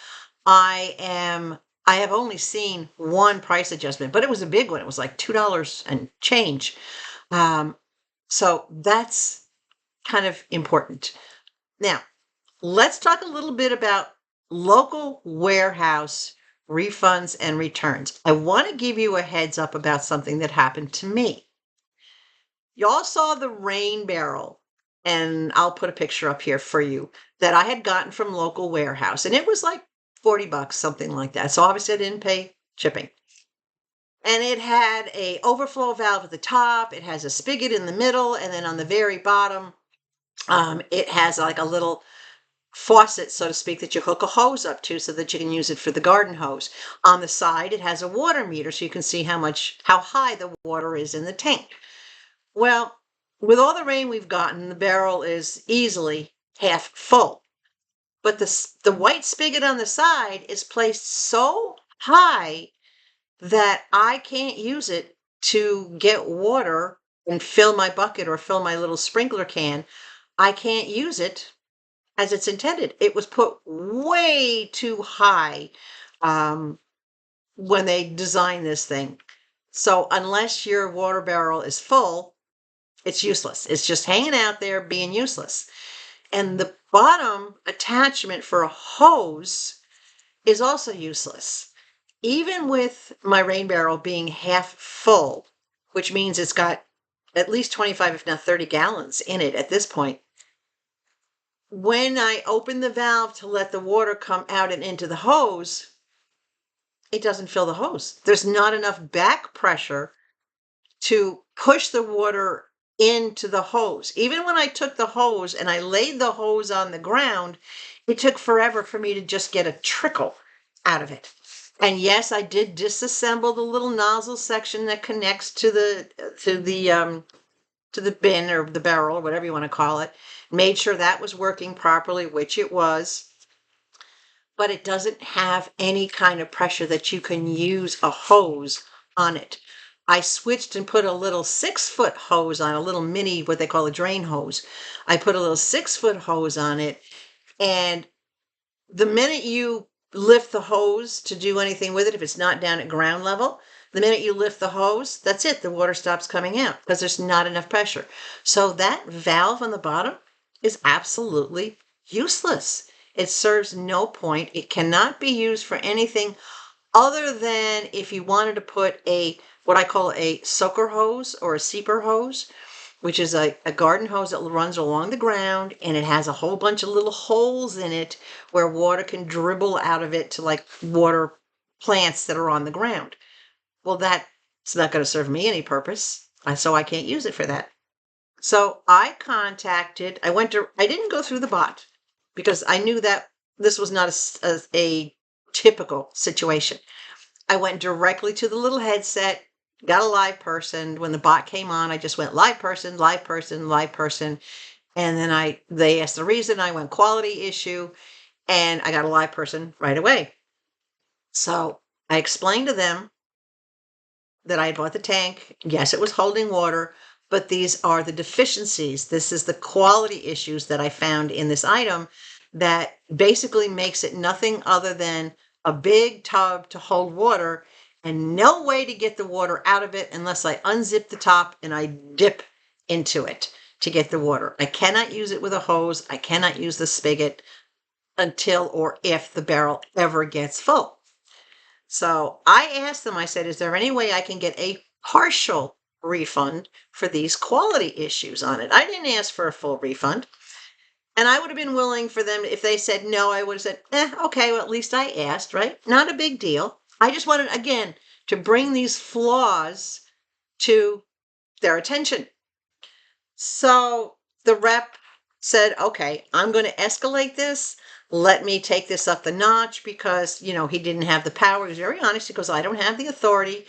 I have only seen one price adjustment, but it was a big one. It was like $2 and change. So that's kind of important. Now, let's talk a little bit about local warehouse refunds and returns. I want to give you a heads up about something that happened to me. Y'all saw the rain barrel, and I'll put a picture up here for you, that I had gotten from local warehouse, and it was like $40, something like that. So obviously I didn't pay shipping. And it had a overflow valve at the top, it has a spigot in the middle, and then on the very bottom, it has like a little faucet, so to speak, that you hook a hose up to so that you can use it for the garden hose. On the side, it has a water meter so you can see how high the water is in the tank. Well, with all the rain we've gotten, the barrel is easily half full. But the white spigot on the side is placed so high that I can't use it to get water and fill my bucket or fill my little sprinkler can. I can't use it as it's intended. It was put way too high when they designed this thing. So unless your water barrel is full, it's useless. It's just hanging out there being useless. And the bottom attachment for a hose is also useless. Even with my rain barrel being half full, which means it's got at least 25, if not 30 gallons in it at this point, when I open the valve to let the water come out and into the hose, it doesn't fill the hose. There's not enough back pressure to push the water into the hose. Even when I took the hose and I laid the hose on the ground, it took forever for me to just get a trickle out of it. And yes, I did disassemble the little nozzle section that connects to the bin or the barrel or whatever you want to call it. Made sure that was working properly, which it was. But it doesn't have any kind of pressure that you can use a hose on it. I switched and put a little 6-foot hose on, a little mini, what they call a drain hose. I put a little 6-foot hose on it, and the minute you lift the hose to do anything with it, if it's not down at ground level, the minute you lift the hose, that's it. The water stops coming out because there's not enough pressure. So that valve on the bottom is absolutely useless. It serves no point. It cannot be used for anything other than if you wanted to put what I call a soaker hose or a seeper hose, which is a garden hose that runs along the ground, and it has a whole bunch of little holes in it where water can dribble out of it to like water plants that are on the ground. Well, that's not going to serve me any purpose, so I can't use it for that. So I didn't go through the bot because I knew that this was not a typical situation. I went directly to the little headset, got a live person. When the bot came on, I just went live person, live person, live person. And then they asked the reason. I went quality issue, and I got a live person right away. So I explained to them that I had bought the tank. Yes, it was holding water, but these are the deficiencies. This is the quality issues that I found in this item that basically makes it nothing other than a big tub to hold water and no way to get the water out of it unless I unzip the top and I dip into it to get the water. I cannot use it with a hose. I cannot use the spigot until or if the barrel ever gets full. So I asked them, I said, is there any way I can get a partial refund for these quality issues on it? I didn't ask for a full refund. And I would have been willing for them, if they said no, I would have said, okay, well, at least I asked, right? Not a big deal. I just wanted, again, to bring these flaws to their attention. So the rep said, okay, I'm going to escalate this. Let me take this up the notch because, he didn't have the power. He was very honest. He goes, I don't have the authority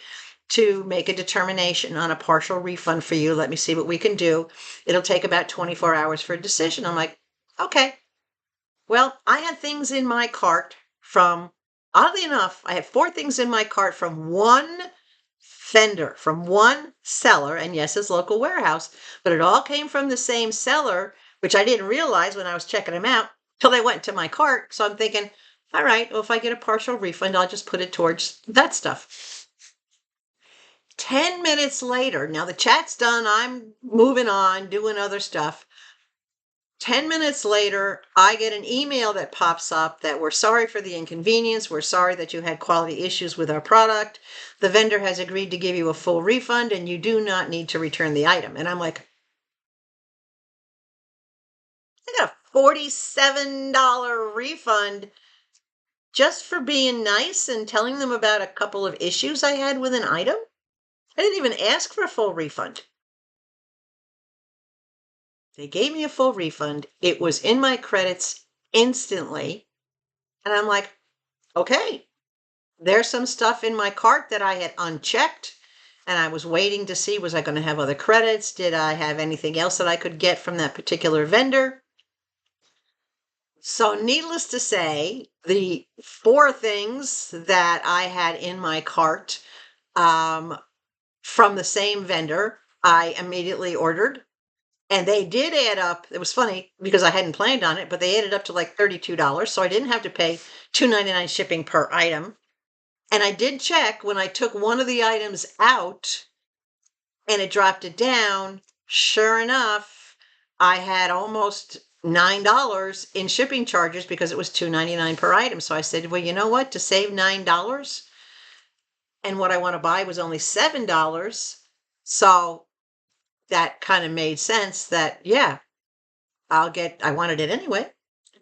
to make a determination on a partial refund for you. Let me see what we can do. It'll take about 24 hours for a decision. I'm like, okay. Well, I had things in my cart oddly enough, I had 4 things in my cart from one vendor, from one seller, and yes, his local warehouse, but it all came from the same seller, which I didn't realize when I was checking them out till they went to my cart. So I'm thinking, all right, well, if I get a partial refund, I'll just put it towards that stuff. 10 minutes later, now the chat's done, I'm moving on, doing other stuff. 10 minutes later, I get an email that pops up that we're sorry for the inconvenience. We're sorry that you had quality issues with our product. The vendor has agreed to give you a full refund and you do not need to return the item. And I'm like, I got a $47 refund just for being nice and telling them about a couple of issues I had with an item. I didn't even ask for a full refund. They gave me a full refund. It was in my credits instantly. And I'm like, okay, there's some stuff in my cart that I had unchecked. And I was waiting to see, was I going to have other credits? Did I have anything else that I could get from that particular vendor? So needless to say, the 4 things that I had in my cart from the same vendor, I immediately ordered. And they did add up. It was funny because I hadn't planned on it, but they added up to like $32. So I didn't have to pay $2.99 shipping per item. And I did check when I took one of the items out and it dropped it down. Sure enough, I had almost $9 in shipping charges because it was $2.99 per item. So I said, well, you know what? To save $9 and what I want to buy was only $7. So that kind of made sense that, yeah, I wanted it anyway.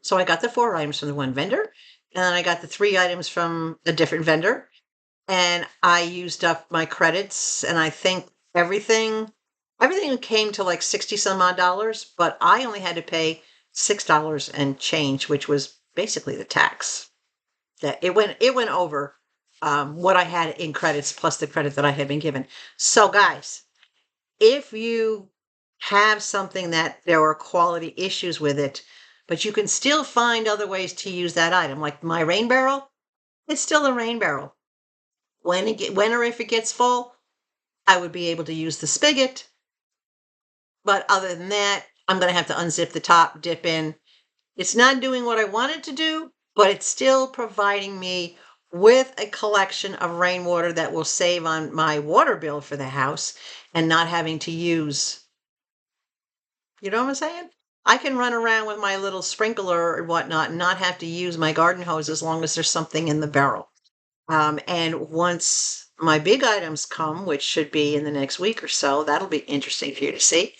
So I got the 4 items from the one vendor, and then I got the 3 items from a different vendor, and I used up my credits, and I think everything came to like 60 some odd dollars, but I only had to pay $6 and change, which was basically the tax. That it went over what I had in credits plus the credit that I had been given. So guys, if you have something that there are quality issues with it, but you can still find other ways to use that item, like my rain barrel, it's still a rain barrel. When or if it gets full, I would be able to use the spigot. But other than that, I'm going to have to unzip the top, dip in. It's not doing what I wanted to do, but it's still providing me with a collection of rainwater that will save on my water bill for the house and not having to use, you know what I'm saying? I can run around with my little sprinkler or whatnot and not have to use my garden hose as long as there's something in the barrel. And once my big items come, which should be in the next week or so, that'll be interesting for you to see.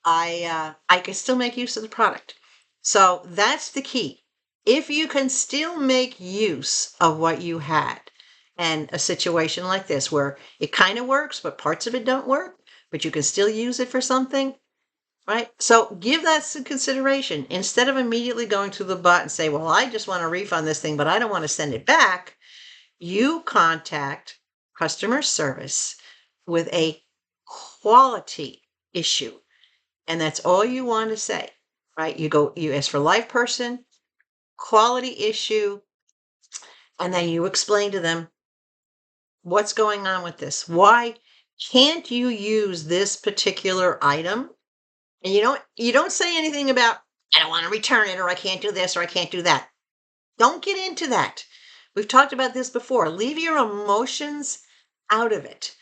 I can still make use of the product. So that's the key. If you can still make use of what you had, and a situation like this where it kind of works, but parts of it don't work, but you can still use it for something, right? So give that some consideration. Instead of immediately going to the bot and say, well, I just want to refund this thing, but I don't want to send it back, you contact customer service with a quality issue. And that's all you want to say, right? You ask for live person, quality issue, and then you explain to them what's going on with this. Why can't you use this particular item? And you don't say anything about, I don't want to return it, or I can't do this, or I can't do that. Don't get into that. We've talked about this before. Leave your emotions out of it.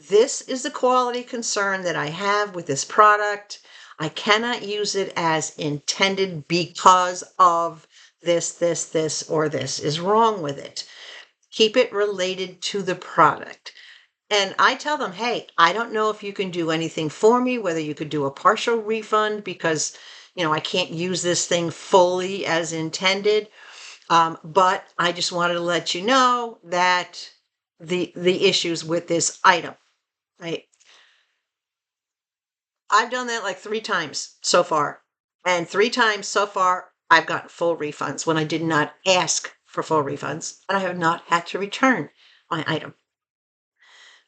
This is the quality concern that I have with this product. I cannot use it as intended because of this, or this is wrong with it. Keep it related to the product. And I tell them, hey, I don't know if you can do anything for me, whether you could do a partial refund because, I can't use this thing fully as intended. But I just wanted to let you know that the issues with this item, right? I've done that like 3 times so far. And 3 times so far, I've gotten full refunds when I did not ask for full refunds. And I have not had to return my item.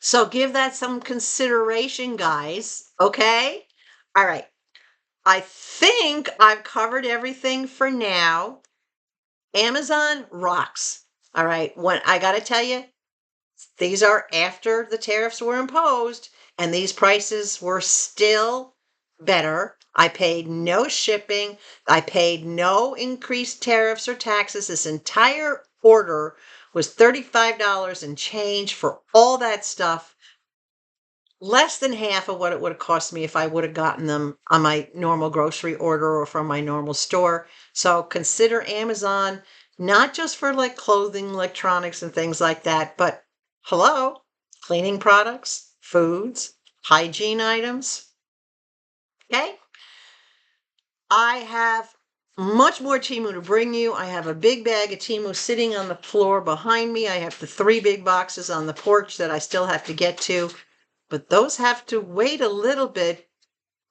So give that some consideration, guys. Okay? All right. I think I've covered everything for now. Amazon rocks. All right. When I got to tell you, these are after the tariffs were imposed, and these prices were still better. I paid no shipping. I paid no increased tariffs or taxes. This entire order was $35 and change for all that stuff. Less than half of what it would have cost me if I would have gotten them on my normal grocery order or from my normal store. So consider Amazon, not just for like clothing, electronics, and things like that, but hello, cleaning products, foods, hygiene items. Okay. I have much more TEMU to bring you. I have a big bag of TEMU sitting on the floor behind me. I have the 3 big boxes on the porch that I still have to get to. But those have to wait a little bit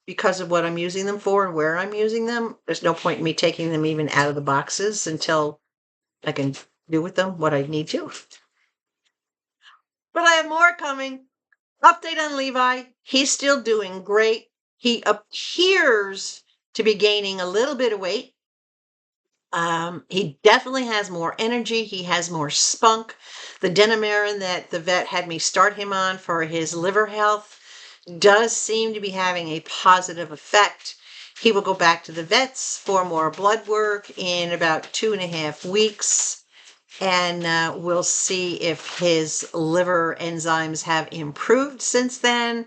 because of what I'm using them for and where I'm using them. There's no point in me taking them even out of the boxes until I can do with them what I need to. But I have more coming. Update on Levi. He's still doing great. He appears to be gaining a little bit of weight. He definitely has more energy. He has more spunk. The Denamarin that the vet had me start him on for his liver health does seem to be having a positive effect. He will go back to the vets for more blood work in about 2.5 weeks, and we'll see if his liver enzymes have improved since then.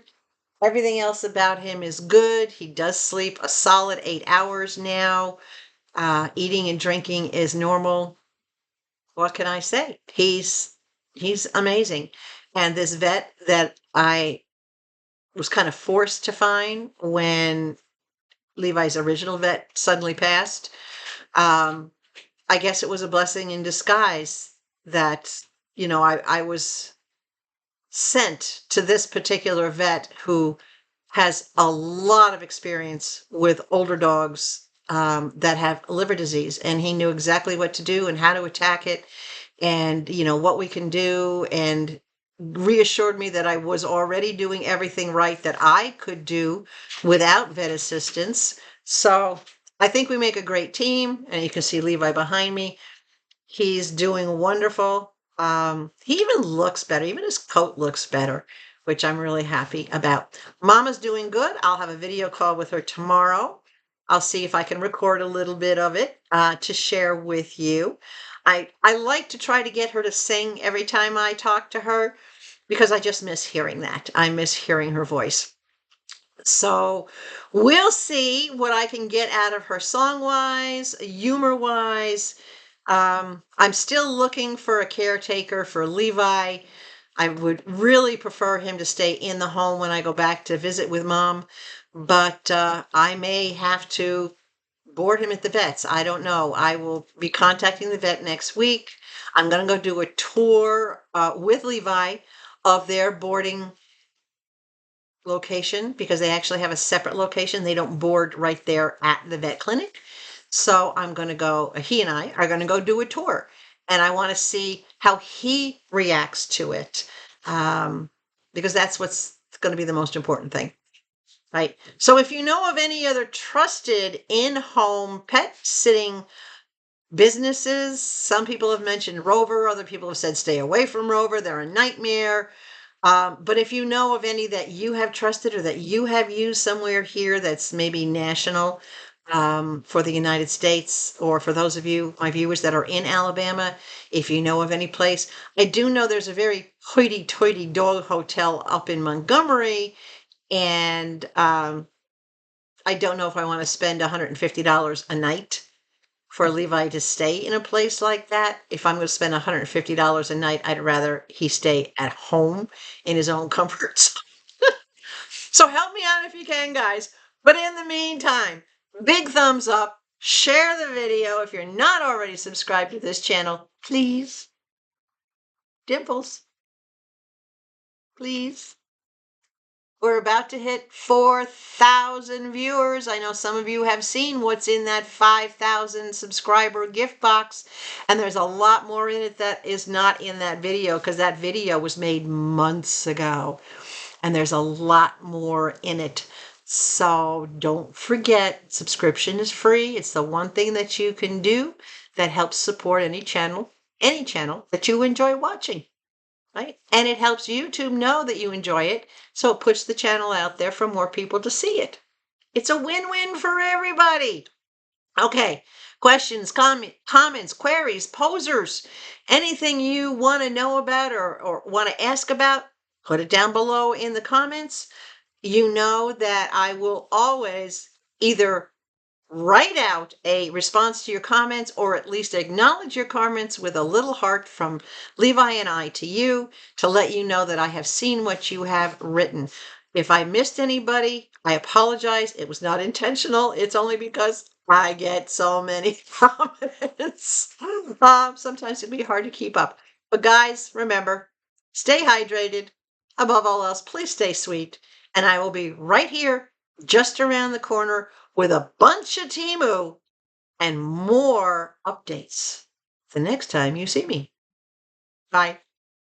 Everything else about him is good. He does sleep a solid 8 hours now. Eating and drinking is normal. What can I say? He's amazing. And this vet that I was kind of forced to find when Levi's original vet suddenly passed. I guess it was a blessing in disguise that, I was sent to this particular vet who has a lot of experience with older dogs that have liver disease. And he knew exactly what to do and how to attack it and, what we can do, and reassured me that I was already doing everything right that I could do without vet assistance. So I think we make a great team, and you can see Levi behind me. He's doing wonderful. He even looks better. Even his coat looks better. which I'm really happy about. Mama's doing good. I'll have a video call with her tomorrow. I'll see if I can record a little bit of it to share with you. I like to try to get her to sing every time I talk to her because I just miss hearing that. I miss hearing her voice. So we'll see what I can get out of her song-wise, humor-wise. I'm still looking for a caretaker for Levi. I would really prefer him to stay in the home when I go back to visit with Mom, but I may have to board him at the vet's. I don't know. I will be contacting the vet next week. I'm going to go do a tour with Levi of their boarding location because they actually have a separate location. They don't board right there at the vet clinic. So I'm going to go, he and I are going to go do a tour, and I want to see how he reacts to it, because that's what's going to be the most important thing. Right. So if you know of any other trusted in-home pet sitting businesses, some people have mentioned Rover, other people have said stay away from Rover, they're a nightmare. But if you know of any that you have trusted or that you have used somewhere here that's maybe national, for the United States, or for those of you, my viewers that are in Alabama, if you know of any place, I do know there's a very hoity-toity dog hotel up in Montgomery, and I don't know if I want to spend $150 a night for Levi to stay in a place like that. If I'm going to spend $150 a night, I'd rather he stay at home in his own comforts. So help me out if you can, guys. But in the meantime, big thumbs up, share the video. If you're not already subscribed to this channel, please. Dimples, please. We're about to hit 4,000 viewers. I know some of you have seen what's in that 5,000 subscriber gift box, and there's a lot more in it that is not in that video because that video was made months ago, and there's a lot more in it. So don't forget, subscription is free. It's the one thing that you can do that helps support any channel that you enjoy watching. Right? And it helps YouTube know that you enjoy it, so it puts the channel out there for more people to see it. It's a win-win for everybody. Okay, questions, comments, queries, posers, anything you want to know about or want to ask about, put it down below in the comments. You know that I will always either write out a response to your comments or at least acknowledge your comments with a little heart from Levi and I to you to let you know that I have seen what you have written. If I missed anybody, I apologize. It was not intentional. It's only because I get so many comments. Sometimes it'd be hard to keep up. But guys, remember, stay hydrated. Above all else, please stay sweet. And I will be right here just around the corner with a bunch of TEMU and more updates the next time you see me. Bye.